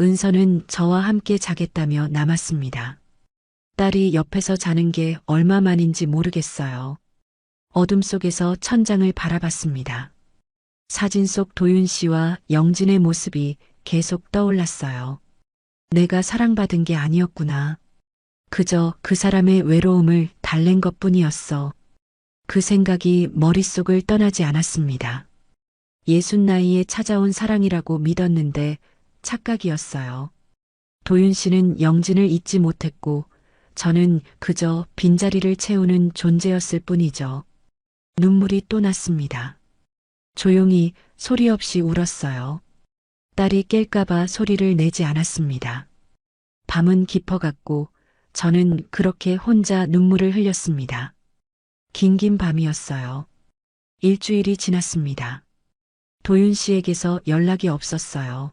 은서는 저와 함께 자겠다며 남았습니다. 딸이 옆에서 자는 게 얼마만인지 모르겠어요. 어둠 속에서 천장을 바라봤습니다. 사진 속 도윤 씨와 영진의 모습이 계속 떠올랐어요. 내가 사랑받은 게 아니었구나. 그저 그 사람의 외로움을 달랜 것뿐이었어. 그 생각이 머릿속을 떠나지 않았습니다. 60 나이에 찾아온 사랑이라고 믿었는데 착각이었어요. 도윤 씨는 영진을 잊지 못했고 저는 그저 빈자리를 채우는 존재였을 뿐이죠. 눈물이 또 났습니다. 조용히 소리 없이 울었어요. 딸이 깰까봐 소리를 내지 않았습니다. 밤은 깊어갔고 저는 그렇게 혼자 눈물을 흘렸습니다. 긴긴 밤이었어요. 일주일이 지났습니다. 도윤 씨에게서 연락이 없었어요.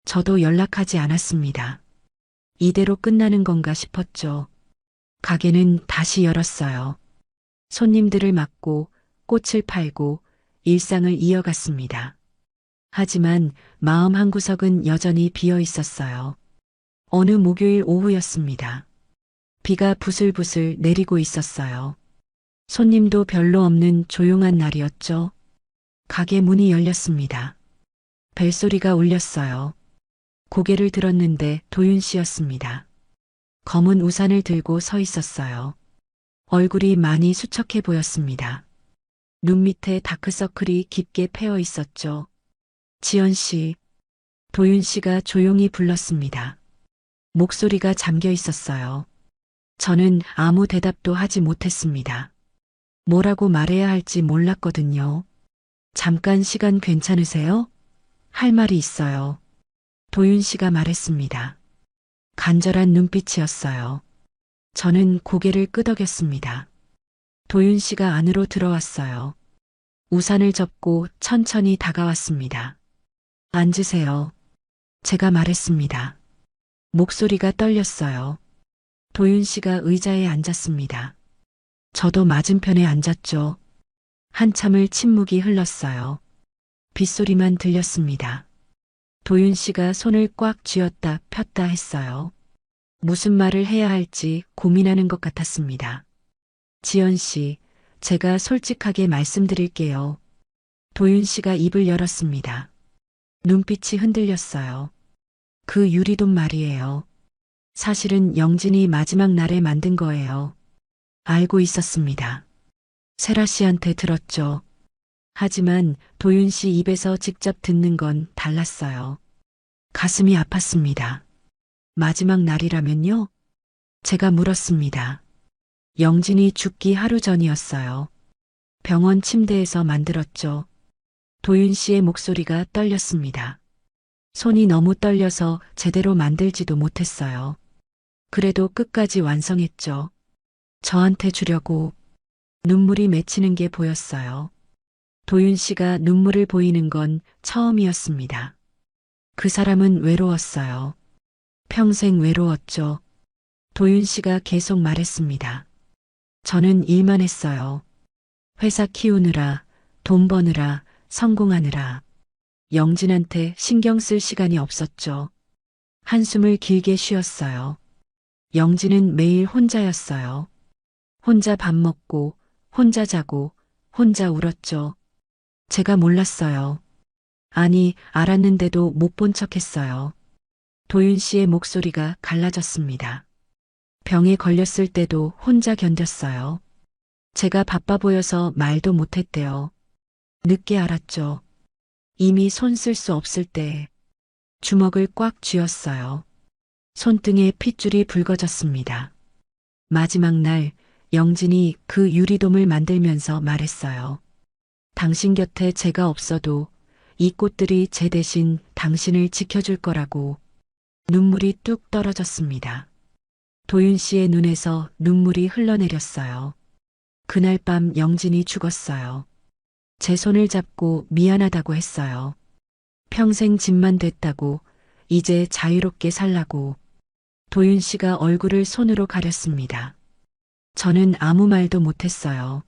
저도 연락하지 않았습니다. 이대로 끝나는 건가 싶었죠. 가게는 다시 열었어요. 손님들을 맞고 꽃을 팔고 일상을 이어갔습니다. 하지만 마음 한구석은 여전히 비어 있었어요. 어느 목요일 오후였습니다. 비가 부슬부슬 내리고 있었어요. 손님도 별로 없는 조용한 날이었죠. 가게 문이 열렸습니다. 벨소리가 울렸어요. 고개를 들었는데 도윤 씨였습니다. 검은 우산을 들고 서 있었어요. 얼굴이 많이 수척해 보였습니다. 눈 밑에 다크서클이 깊게 패어 있었죠. 지연 씨, 도윤 씨가 조용히 불렀습니다. 목소리가 잠겨 있었어요. 저는 아무 대답도 하지 못했습니다. 뭐라고 말해야 할지 몰랐거든요. 잠깐 시간 괜찮으세요? 할 말이 있어요. 도윤 씨가 말했습니다. 간절한 눈빛이었어요. 저는 고개를 끄덕였습니다. 도윤 씨가 안으로 들어왔어요. 우산을 접고 천천히 다가왔습니다. 앉으세요. 제가 말했습니다. 목소리가 떨렸어요. 도윤 씨가 의자에 앉았습니다. 저도 맞은편에 앉았죠. 한참을 침묵이 흘렀어요. 빗소리만 들렸습니다. 도윤 씨가 손을 꽉 쥐었다 폈다 했어요. 무슨 말을 해야 할지 고민하는 것 같았습니다. 지연 씨, 제가 솔직하게 말씀드릴게요. 도윤 씨가 입을 열었습니다. 눈빛이 흔들렸어요. 그 유리돈 말이에요. 사실은 영진이 마지막 날에 만든 거예요. 알고 있었습니다. 세라 씨한테 들었죠. 하지만 도윤 씨 입에서 직접 듣는 건 달랐어요. 가슴이 아팠습니다. 마지막 날이라면요? 제가 물었습니다. 영진이 죽기 하루 전이었어요. 병원 침대에서 만들었죠. 도윤 씨의 목소리가 떨렸습니다. 손이 너무 떨려서 제대로 만들지도 못했어요. 그래도 끝까지 완성했죠. 저한테 주려고. 눈물이 맺히는 게 보였어요. 도윤 씨가 눈물을 보이는 건 처음이었습니다. 그 사람은 외로웠어요. 평생 외로웠죠. 도윤 씨가 계속 말했습니다. 저는 일만 했어요. 회사 키우느라, 돈 버느라, 성공하느라. 영진한테 신경 쓸 시간이 없었죠. 한숨을 길게 쉬었어요. 영진은 매일 혼자였어요. 혼자 밥 먹고, 혼자 자고, 혼자 울었죠. 제가 몰랐어요. 아니, 알았는데도 못 본 척 했어요. 도윤 씨의 목소리가 갈라졌습니다. 병에 걸렸을 때도 혼자 견뎠어요. 제가 바빠 보여서 말도 못했대요. 늦게 알았죠. 이미 손 쓸 수 없을 때 주먹을 꽉 쥐었어요. 손등에 핏줄이 붉어졌습니다. 마지막 날 영진이 그 유리돔을 만들면서 말했어요. 당신 곁에 제가 없어도 이 꽃들이 제 대신 당신을 지켜줄 거라고. 눈물이 뚝 떨어졌습니다. 도윤 씨의 눈에서 눈물이 흘러내렸어요. 그날 밤 영진이 죽었어요. 제 손을 잡고 미안하다고 했어요. 평생 집만 됐다고, 이제 자유롭게 살라고. 도윤 씨가 얼굴을 손으로 가렸습니다. 저는 아무 말도 못했어요.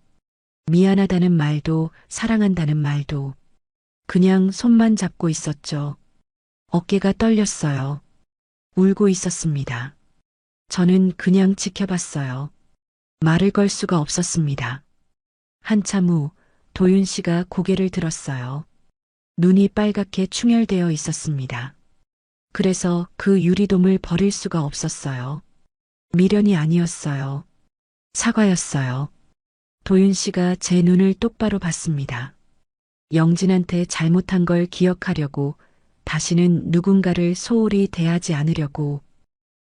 미안하다는 말도 사랑한다는 말도. 그냥 손만 잡고 있었죠. 어깨가 떨렸어요. 울고 있었습니다. 저는 그냥 지켜봤어요. 말을 걸 수가 없었습니다. 한참 후 도윤 씨가 고개를 들었어요. 눈이 빨갛게 충혈되어 있었습니다. 그래서 그 유리돔을 버릴 수가 없었어요. 미련이 아니었어요. 사과였어요. 도윤 씨가 제 눈을 똑바로 봤습니다. 영진한테 잘못한 걸 기억하려고, 다시는 누군가를 소홀히 대하지 않으려고.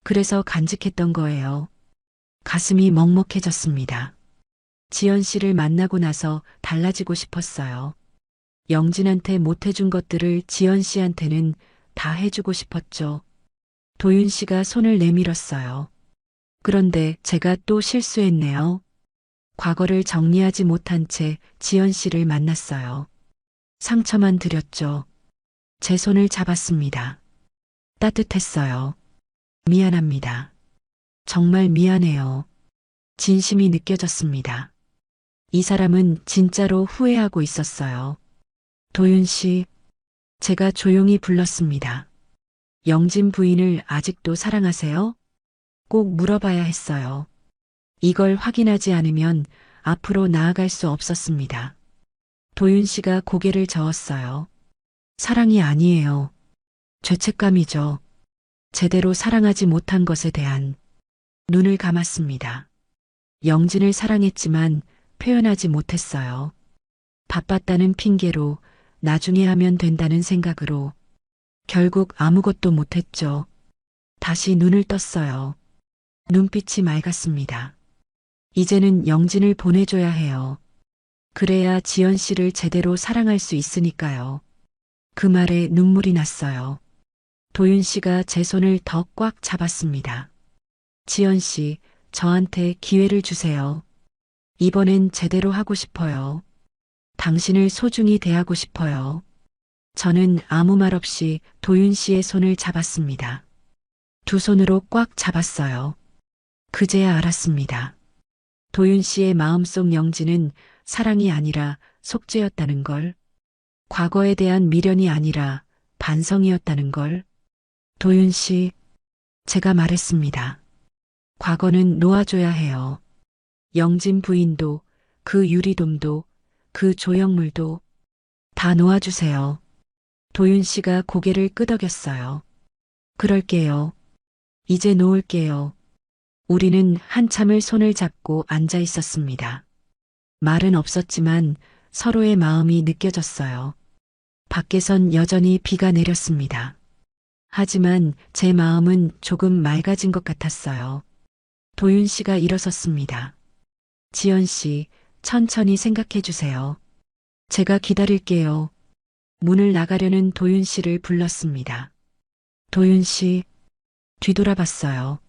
그래서 간직했던 거예요. 가슴이 먹먹해졌습니다. 지연 씨를 만나고 나서 달라지고 싶었어요. 영진한테 못해준 것들을 지연 씨한테는 다 해주고 싶었죠. 도윤 씨가 손을 내밀었어요. 그런데 제가 또 실수했네요. 과거를 정리하지 못한 채 지연 씨를 만났어요. 상처만 드렸죠. 제 손을 잡았습니다. 따뜻했어요. 미안합니다. 정말 미안해요. 진심이 느껴졌습니다. 이 사람은 진짜로 후회하고 있었어요. 도윤 씨, 제가 조용히 불렀습니다. 영진 부인을 아직도 사랑하세요? 꼭 물어봐야 했어요. 이걸 확인하지 않으면 앞으로 나아갈 수 없었습니다. 도윤 씨가 고개를 저었어요. 사랑이 아니에요. 죄책감이죠. 제대로 사랑하지 못한 것에 대한. 눈을 감았습니다. 영진을 사랑했지만 표현하지 못했어요. 바빴다는 핑계로, 나중에 하면 된다는 생각으로. 결국 아무것도 못했죠. 다시 눈을 떴어요. 눈빛이 맑았습니다. 이제는 영진을 보내줘야 해요. 그래야 지연 씨를 제대로 사랑할 수 있으니까요. 그 말에 눈물이 났어요. 도윤 씨가 제 손을 더 꽉 잡았습니다. 지연 씨, 저한테 기회를 주세요. 이번엔 제대로 하고 싶어요. 당신을 소중히 대하고 싶어요. 저는 아무 말 없이 도윤 씨의 손을 잡았습니다. 두 손으로 꽉 잡았어요. 그제야 알았습니다. 도윤 씨의 마음속 영진은 사랑이 아니라 속죄였다는 걸. 과거에 대한 미련이 아니라 반성이었다는 걸. 도윤 씨, 제가 말했습니다. 과거는 놓아줘야 해요. 영진 부인도, 그 유리돔도, 그 조형물도 다 놓아주세요. 도윤 씨가 고개를 끄덕였어요. 그럴게요. 이제 놓을게요. 우리는 한참을 손을 잡고 앉아 있었습니다. 말은 없었지만 서로의 마음이 느껴졌어요. 밖에선 여전히 비가 내렸습니다. 하지만 제 마음은 조금 맑아진 것 같았어요. 도윤 씨가 일어섰습니다. 지연 씨, 천천히 생각해 주세요. 제가 기다릴게요. 문을 나가려는 도윤 씨를 불렀습니다. 도윤 씨, 뒤돌아봤어요.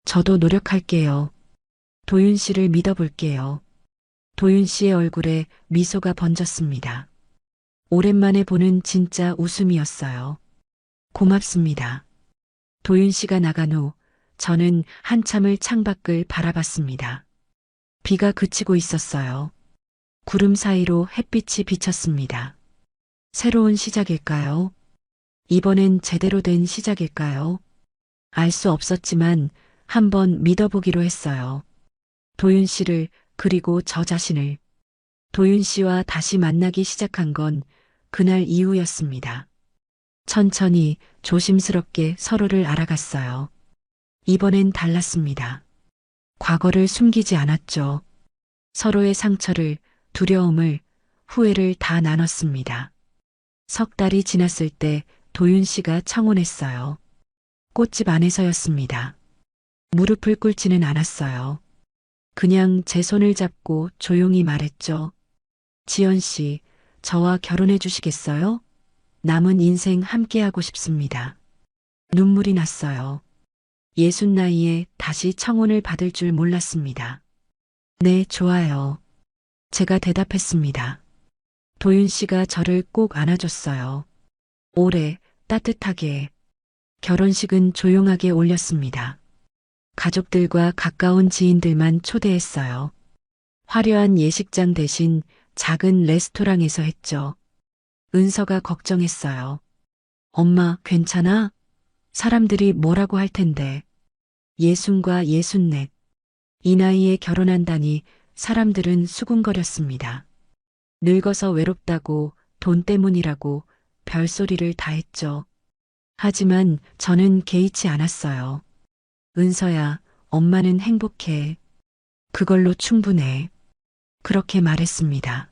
저도 노력할게요. 도윤 씨를 믿어볼게요. 도윤 씨의 얼굴에 미소가 번졌습니다. 오랜만에 보는 진짜 웃음이었어요. 고맙습니다. 도윤 씨가 나간 후 저는 한참을 창밖을 바라봤습니다. 비가 그치고 있었어요. 구름 사이로 햇빛이 비쳤습니다. 새로운 시작일까요? 이번엔 제대로 된 시작일까요? 알 수 없었지만 한번 믿어보기로 했어요. 도윤 씨를, 그리고 저 자신을. 도윤 씨와 다시 만나기 시작한 건 그날 이후였습니다. 천천히 조심스럽게 서로를 알아갔어요. 이번엔 달랐습니다. 과거를 숨기지 않았죠. 서로의 상처를, 두려움을, 후회를 다 나눴습니다. 석 달이 지났을 때 도윤 씨가 청혼했어요. 꽃집 안에서였습니다. 무릎을 꿇지는 않았어요. 그냥 제 손을 잡고 조용히 말했죠. 지연 씨, 저와 결혼해 주시겠어요? 남은 인생 함께하고 싶습니다. 눈물이 났어요. 60 나이에 다시 청혼을 받을 줄 몰랐습니다. 네, 좋아요. 제가 대답했습니다. 도윤 씨가 저를 꼭 안아줬어요. 오래, 따뜻하게. 결혼식은 조용하게 올렸습니다. 가족들과 가까운 지인들만 초대했어요. 화려한 예식장 대신 작은 레스토랑에서 했죠. 은서가 걱정했어요. 엄마, 괜찮아? 사람들이 뭐라고 할 텐데. 60과 64. 이 나이에 결혼한다니 사람들은 수군거렸습니다. 늙어서 외롭다고, 돈 때문이라고 별소리를 다 했죠. 하지만 저는 개의치 않았어요. 은서야, 엄마는 행복해. 그걸로 충분해. 그렇게 말했습니다.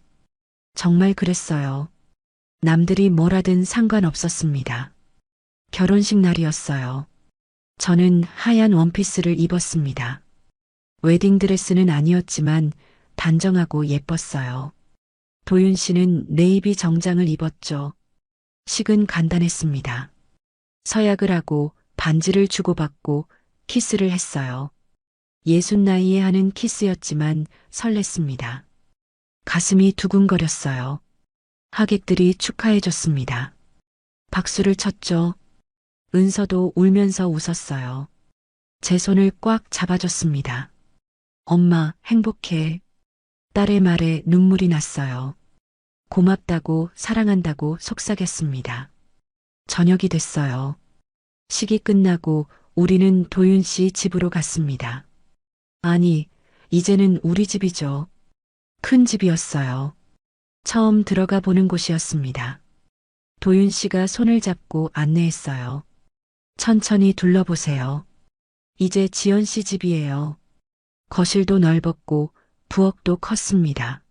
정말 그랬어요. 남들이 뭐라든 상관없었습니다. 결혼식 날이었어요. 저는 하얀 원피스를 입었습니다. 웨딩드레스는 아니었지만 단정하고 예뻤어요. 도윤 씨는 네이비 정장을 입었죠. 식은 간단했습니다. 서약을 하고 반지를 주고받고 키스를 했어요. 60 나이에 하는 키스였지만 설렜습니다. 가슴이 두근거렸어요. 하객들이 축하해줬습니다. 박수를 쳤죠. 은서도 울면서 웃었어요. 제 손을 꽉 잡아줬습니다. 엄마, 행복해. 딸의 말에 눈물이 났어요. 고맙다고, 사랑한다고 속삭였습니다. 저녁이 됐어요. 식이 끝나고 우리는 도윤 씨 집으로 갔습니다. 아니, 이제는 우리 집이죠. 큰 집이었어요. 처음 들어가 보는 곳이었습니다. 도윤 씨가 손을 잡고 안내했어요. 천천히 둘러보세요. 이제 지연 씨 집이에요. 거실도 넓었고 부엌도 컸습니다.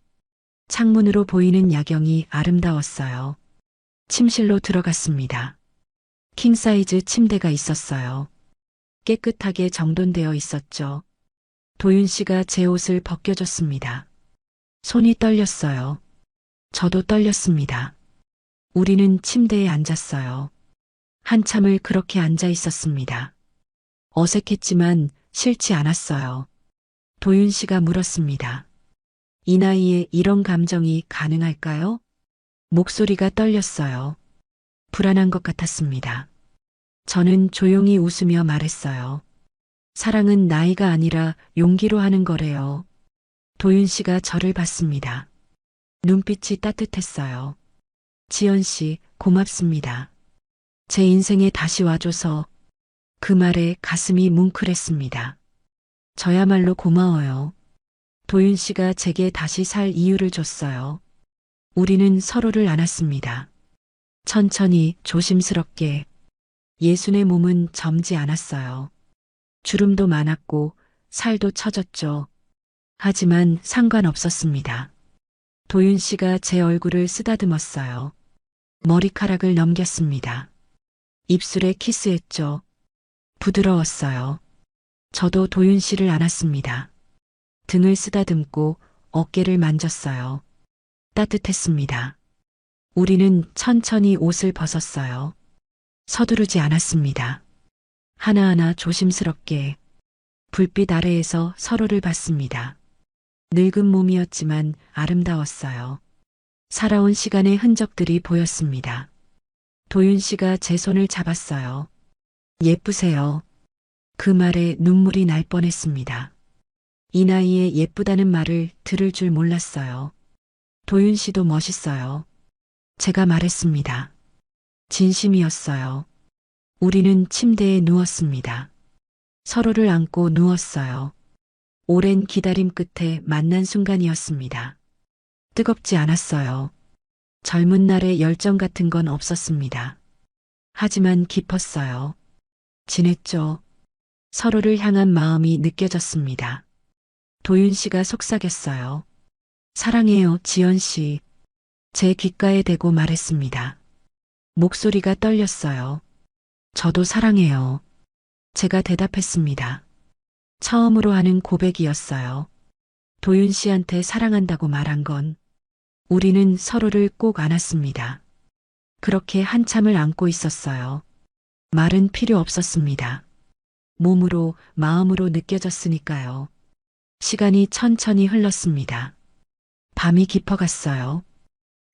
창문으로 보이는 야경이 아름다웠어요. 침실로 들어갔습니다. 킹사이즈 침대가 있었어요. 깨끗하게 정돈되어 있었죠. 도윤 씨가 제 옷을 벗겨줬습니다. 손이 떨렸어요. 저도 떨렸습니다. 우리는 침대에 앉았어요. 한참을 그렇게 앉아 있었습니다. 어색했지만 싫지 않았어요. 도윤 씨가 물었습니다. 이 나이에 이런 감정이 가능할까요? 목소리가 떨렸어요. 불안한 것 같았습니다. 저는 조용히 웃으며 말했어요. 사랑은 나이가 아니라 용기로 하는 거래요. 도윤 씨가 저를 봤습니다. 눈빛이 따뜻했어요. 지연 씨, 고맙습니다. 제 인생에 다시 와줘서. 그 말에 가슴이 뭉클했습니다. 저야말로 고마워요. 도윤 씨가 제게 다시 살 이유를 줬어요. 우리는 서로를 안았습니다. 천천히, 조심스럽게. 예순의 몸은 젊지 않았어요. 주름도 많았고 살도 처졌죠. 하지만 상관없었습니다. 도윤 씨가 제 얼굴을 쓰다듬었어요. 머리카락을 넘겼습니다. 입술에 키스했죠. 부드러웠어요. 저도 도윤 씨를 안았습니다. 등을 쓰다듬고 어깨를 만졌어요. 따뜻했습니다. 우리는 천천히 옷을 벗었어요. 서두르지 않았습니다. 하나하나 조심스럽게 불빛 아래에서 서로를 봤습니다. 늙은 몸이었지만 아름다웠어요. 살아온 시간의 흔적들이 보였습니다. 도윤 씨가 제 손을 잡았어요. 예쁘세요. 그 말에 눈물이 날 뻔했습니다. 이 나이에 예쁘다는 말을 들을 줄 몰랐어요. 도윤 씨도 멋있어요. 제가 말했습니다. 진심이었어요. 우리는 침대에 누웠습니다. 서로를 안고 누웠어요. 오랜 기다림 끝에 만난 순간이었습니다. 뜨겁지 않았어요. 젊은 날의 열정 같은 건 없었습니다. 하지만 깊었어요. 진했죠. 서로를 향한 마음이 느껴졌습니다. 도윤 씨가 속삭였어요. 사랑해요, 지연 씨. 제 귓가에 대고 말했습니다. 목소리가 떨렸어요. 저도 사랑해요. 제가 대답했습니다. 처음으로 하는 고백이었어요. 도윤 씨한테 사랑한다고 말한 건 우리는 서로를 꼭 안았습니다. 그렇게 한참을 안고 있었어요. 말은 필요 없었습니다. 몸으로, 마음으로 느껴졌으니까요. 시간이 천천히 흘렀습니다. 밤이 깊어갔어요.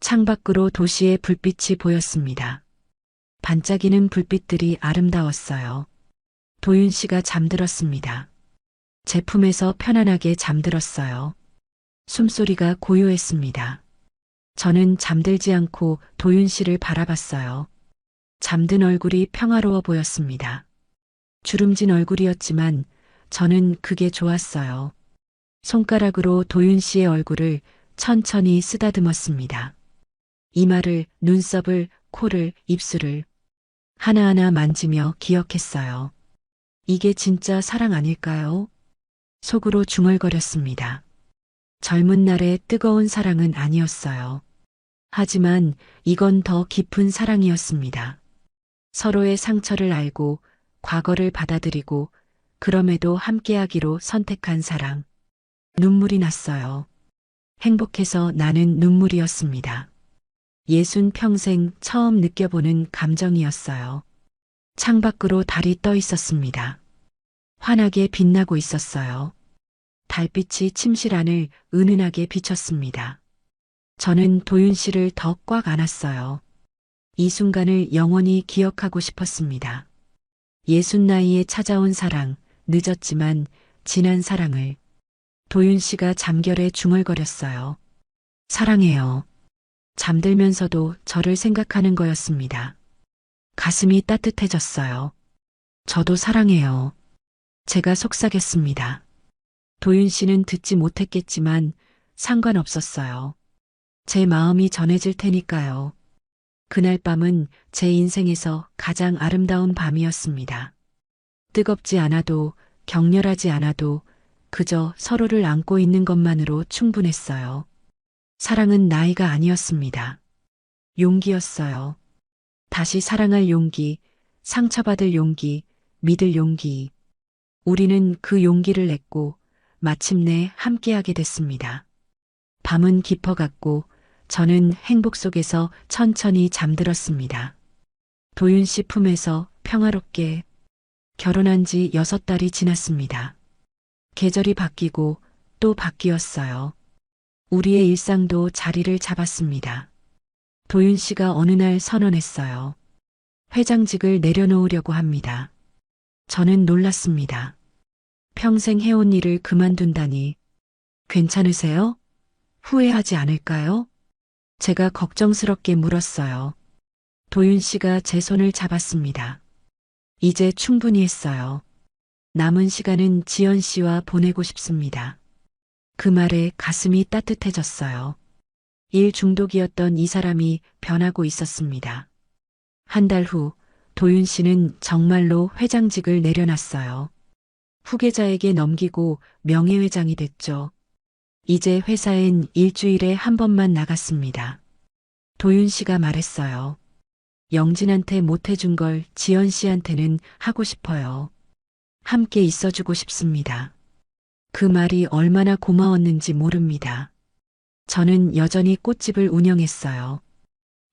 창밖으로 도시의 불빛이 보였습니다. 반짝이는 불빛들이 아름다웠어요. 도윤 씨가 잠들었습니다. 제 품에서 편안하게 잠들었어요. 숨소리가 고요했습니다. 저는 잠들지 않고 도윤 씨를 바라봤어요. 잠든 얼굴이 평화로워 보였습니다. 주름진 얼굴이었지만 저는 그게 좋았어요. 손가락으로 도윤 씨의 얼굴을 천천히 쓰다듬었습니다. 이마를, 눈썹을, 코를, 입술을 하나하나 만지며 기억했어요. 이게 진짜 사랑 아닐까요? 속으로 중얼거렸습니다. 젊은 날의 뜨거운 사랑은 아니었어요. 하지만 이건 더 깊은 사랑이었습니다. 서로의 상처를 알고 과거를 받아들이고 그럼에도 함께하기로 선택한 사랑. 눈물이 났어요. 행복해서 나는 눈물이었습니다. 평생 처음 느껴보는 감정이었어요. 창밖으로 달이 떠 있었습니다. 환하게 빛나고 있었어요. 달빛이 침실 안을 은은하게 비쳤습니다. 저는 도윤 씨를 더 꽉 안았어요. 이 순간을 영원히 기억하고 싶었습니다. 60 나이에 찾아온 사랑, 늦었지만 진한 사랑을. 도윤 씨가 잠결에 중얼거렸어요. 사랑해요. 잠들면서도 저를 생각하는 거였습니다. 가슴이 따뜻해졌어요. 저도 사랑해요. 제가 속삭였습니다. 도윤 씨는 듣지 못했겠지만 상관없었어요. 제 마음이 전해질 테니까요. 그날 밤은 제 인생에서 가장 아름다운 밤이었습니다. 뜨겁지 않아도 격렬하지 않아도 그저 서로를 안고 있는 것만으로 충분했어요. 사랑은 나이가 아니었습니다. 용기였어요. 다시 사랑할 용기, 상처받을 용기, 믿을 용기. 우리는 그 용기를 냈고 마침내 함께하게 됐습니다. 밤은 깊어갔고 저는 행복 속에서 천천히 잠들었습니다. 도윤 씨 품에서 평화롭게 결혼한 지 6달이 지났습니다. 계절이 바뀌고 또 바뀌었어요. 우리의 일상도 자리를 잡았습니다. 도윤 씨가 어느 날 선언했어요. 회장직을 내려놓으려고 합니다. 저는 놀랐습니다. 평생 해온 일을 그만둔다니. 괜찮으세요? 후회하지 않을까요? 제가 걱정스럽게 물었어요. 도윤 씨가 제 손을 잡았습니다. 이제 충분히 했어요. 남은 시간은 지연 씨와 보내고 싶습니다. 그 말에 가슴이 따뜻해졌어요. 일 중독이었던 이 사람이 변하고 있었습니다. 한 달 후 도윤 씨는 정말로 회장직을 내려놨어요. 후계자에게 넘기고 명예회장이 됐죠. 이제 회사엔 일주일에 한 번만 나갔습니다. 도윤 씨가 말했어요. 영진한테 못해준 걸 지연 씨한테는 하고 싶어요. 함께 있어주고 싶습니다. 그 말이 얼마나 고마웠는지 모릅니다. 저는 여전히 꽃집을 운영했어요.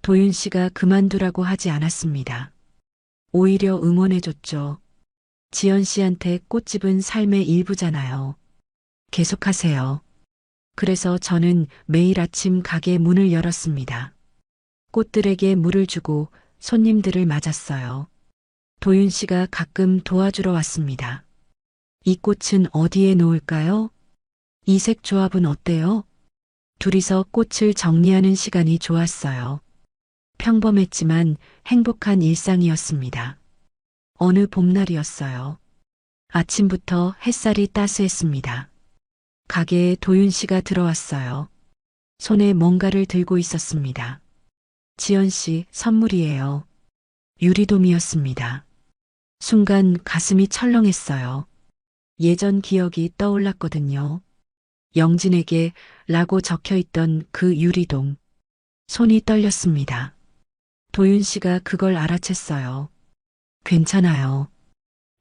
도윤 씨가 그만두라고 하지 않았습니다. 오히려 응원해줬죠. 지연 씨한테 꽃집은 삶의 일부잖아요. 계속하세요. 그래서 저는 매일 아침 가게 문을 열었습니다. 꽃들에게 물을 주고 손님들을 맞았어요. 도윤 씨가 가끔 도와주러 왔습니다. 이 꽃은 어디에 놓을까요? 이 색 조합은 어때요? 둘이서 꽃을 정리하는 시간이 좋았어요. 평범했지만 행복한 일상이었습니다. 어느 봄날이었어요. 아침부터 햇살이 따스했습니다. 가게에 도윤 씨가 들어왔어요. 손에 뭔가를 들고 있었습니다. 지연 씨 선물이에요. 유리돔이었습니다. 순간 가슴이 철렁했어요. 예전 기억이 떠올랐거든요. 영진에게 라고 적혀 있던 그 유리돔. 손이 떨렸습니다. 도윤 씨가 그걸 알아챘어요. 괜찮아요.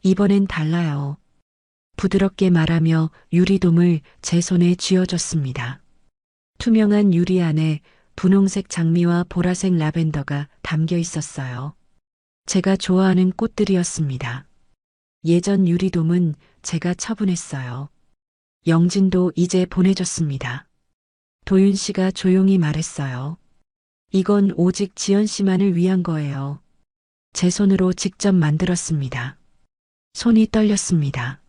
이번엔 달라요. 부드럽게 말하며 유리돔을 제 손에 쥐어줬습니다. 투명한 유리 안에 분홍색 장미와 보라색 라벤더가 담겨 있었어요. 제가 좋아하는 꽃들이었습니다. 예전 유리돔은 제가 처분했어요. 영진도 이제 보내줬습니다. 도윤 씨가 조용히 말했어요. 이건 오직 지연 씨만을 위한 거예요. 제 손으로 직접 만들었습니다. 손이 떨렸습니다.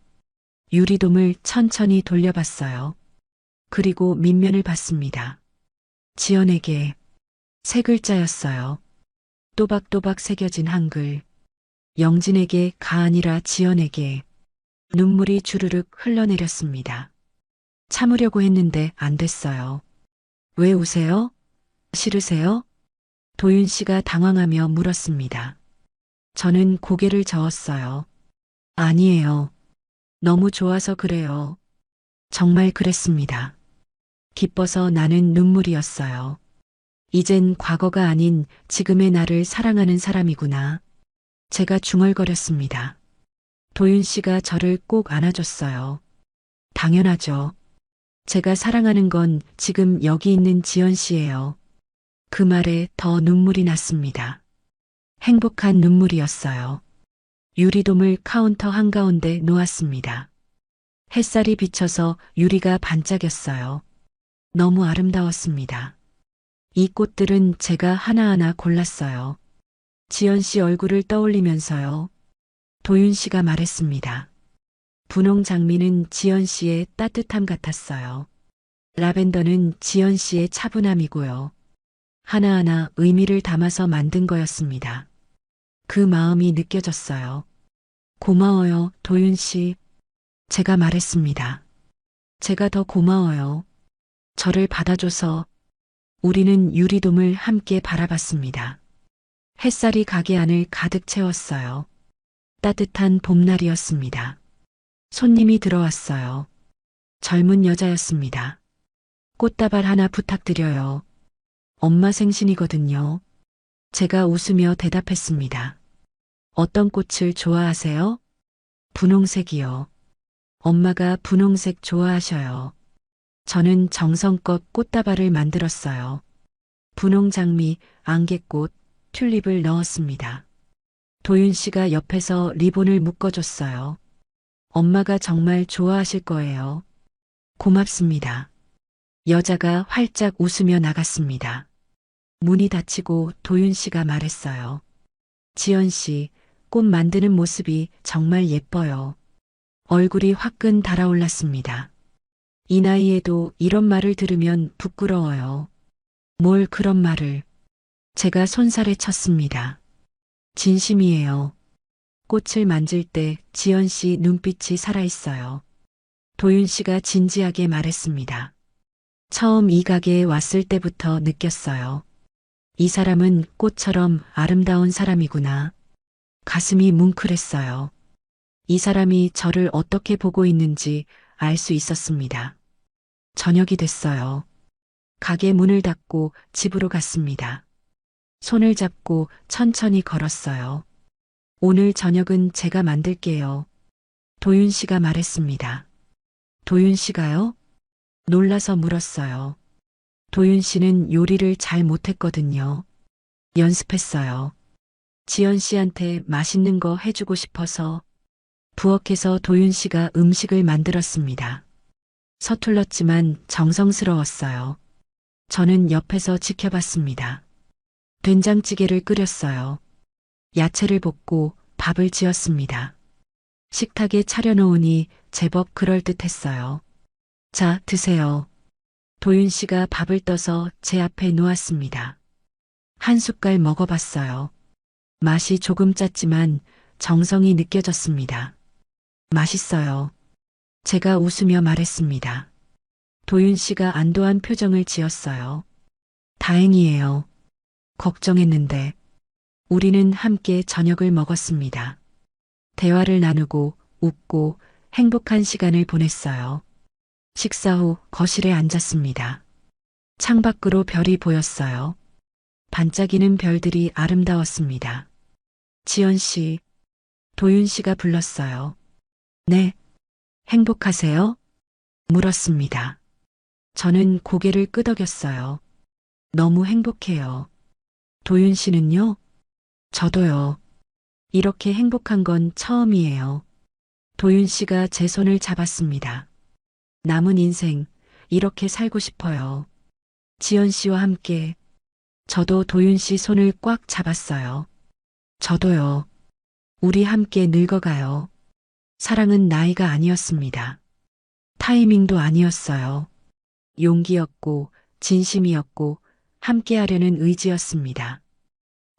유리돔을 천천히 돌려봤어요. 그리고 밑면을 봤습니다. 지연에게 세 글자였어요. 또박또박 새겨진 한글. 영진에게 가 아니라 지연에게. 눈물이 주르륵 흘러내렸습니다. 참으려고 했는데 안 됐어요. 왜 우세요? 싫으세요? 도윤 씨가 당황하며 물었습니다. 저는 고개를 저었어요. 아니에요. 너무 좋아서 그래요. 정말 그랬습니다. 기뻐서 나는 눈물이었어요. 이젠 과거가 아닌 지금의 나를 사랑하는 사람이구나. 제가 중얼거렸습니다. 도윤 씨가 저를 꼭 안아줬어요. 당연하죠. 제가 사랑하는 건 지금 여기 있는 지연 씨예요. 그 말에 더 눈물이 났습니다. 행복한 눈물이었어요. 유리돔을 카운터 한가운데 놓았습니다. 햇살이 비쳐서 유리가 반짝였어요. 너무 아름다웠습니다. 이 꽃들은 제가 하나하나 골랐어요. 지연 씨 얼굴을 떠올리면서요. 도윤 씨가 말했습니다. 분홍 장미는 지연 씨의 따뜻함 같았어요. 라벤더는 지연 씨의 차분함이고요. 하나하나 의미를 담아서 만든 거였습니다. 그 마음이 느껴졌어요. 고마워요, 도윤 씨. 제가 말했습니다. 제가 더 고마워요. 저를 받아줘서. 우리는 유리돔을 함께 바라봤습니다. 햇살이 가게 안을 가득 채웠어요. 따뜻한 봄날이었습니다. 손님이 들어왔어요. 젊은 여자였습니다. 꽃다발 하나 부탁드려요. 엄마 생신이거든요. 제가 웃으며 대답했습니다. 어떤 꽃을 좋아하세요? 분홍색이요. 엄마가 분홍색 좋아하셔요. 저는 정성껏 꽃다발을 만들었어요. 분홍 장미, 안개꽃, 튤립을 넣었습니다. 도윤 씨가 옆에서 리본을 묶어줬어요. 엄마가 정말 좋아하실 거예요. 고맙습니다. 여자가 활짝 웃으며 나갔습니다. 문이 닫히고 도윤 씨가 말했어요. 지연 씨, 꽃 만드는 모습이 정말 예뻐요. 얼굴이 화끈 달아올랐습니다. 이 나이에도 이런 말을 들으면 부끄러워요. 뭘 그런 말을. 제가 손살에 쳤습니다. 진심이에요. 꽃을 만질 때 지연 씨 눈빛이 살아있어요. 도윤 씨가 진지하게 말했습니다. 처음 이 가게에 왔을 때부터 느꼈어요. 이 사람은 꽃처럼 아름다운 사람이구나. 가슴이 뭉클했어요. 이 사람이 저를 어떻게 보고 있는지 알 수 있었습니다. 저녁이 됐어요. 가게 문을 닫고 집으로 갔습니다. 손을 잡고 천천히 걸었어요. 오늘 저녁은 제가 만들게요. 도윤 씨가 말했습니다. 도윤 씨가요? 놀라서 물었어요. 도윤 씨는 요리를 잘 못했거든요. 연습했어요. 지연 씨한테 맛있는 거 해주고 싶어서. 부엌에서 도윤 씨가 음식을 만들었습니다. 서툴렀지만 정성스러웠어요. 저는 옆에서 지켜봤습니다. 된장찌개를 끓였어요. 야채를 볶고 밥을 지었습니다. 식탁에 차려놓으니 제법 그럴듯했어요. 자, 드세요. 도윤 씨가 밥을 떠서 제 앞에 놓았습니다. 한 숟갈 먹어봤어요. 맛이 조금 짰지만 정성이 느껴졌습니다. 맛있어요. 제가 웃으며 말했습니다. 도윤 씨가 안도한 표정을 지었어요. 다행이에요. 걱정했는데 우리는 함께 저녁을 먹었습니다. 대화를 나누고 웃고 행복한 시간을 보냈어요. 식사 후 거실에 앉았습니다. 창밖으로 별이 보였어요. 반짝이는 별들이 아름다웠습니다. 지연 씨, 도윤 씨가 불렀어요. 네, 행복하세요? 물었습니다. 저는 고개를 끄덕였어요. 너무 행복해요. 도윤 씨는요? 저도요. 이렇게 행복한 건 처음이에요. 도윤 씨가 제 손을 잡았습니다. 남은 인생, 이렇게 살고 싶어요. 지연 씨와 함께 저도 도윤 씨 손을 꽉 잡았어요. 저도요. 우리 함께 늙어가요. 사랑은 나이가 아니었습니다. 타이밍도 아니었어요. 용기였고, 진심이었고, 함께하려는 의지였습니다.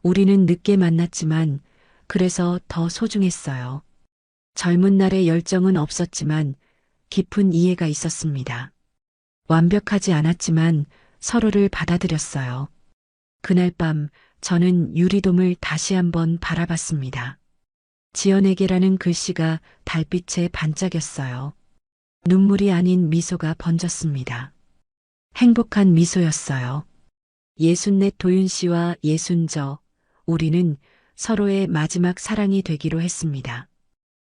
우리는 늦게 만났지만, 그래서 더 소중했어요. 젊은 날의 열정은 없었지만, 깊은 이해가 있었습니다. 완벽하지 않았지만, 서로를 받아들였어요. 그날 밤, 저는 유리돔을 다시 한번 바라봤습니다. 지연에게라는 글씨가 달빛에 반짝였어요. 눈물이 아닌 미소가 번졌습니다. 행복한 미소였어요. 64 도윤 씨와 60저, 우리는 서로의 마지막 사랑이 되기로 했습니다.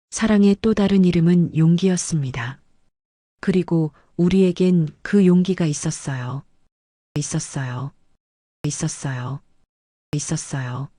사랑의 또 다른 이름은 용기였습니다. 그리고 우리에겐 그 용기가 있었어요. 있었어요. 있었어요. 있었어요.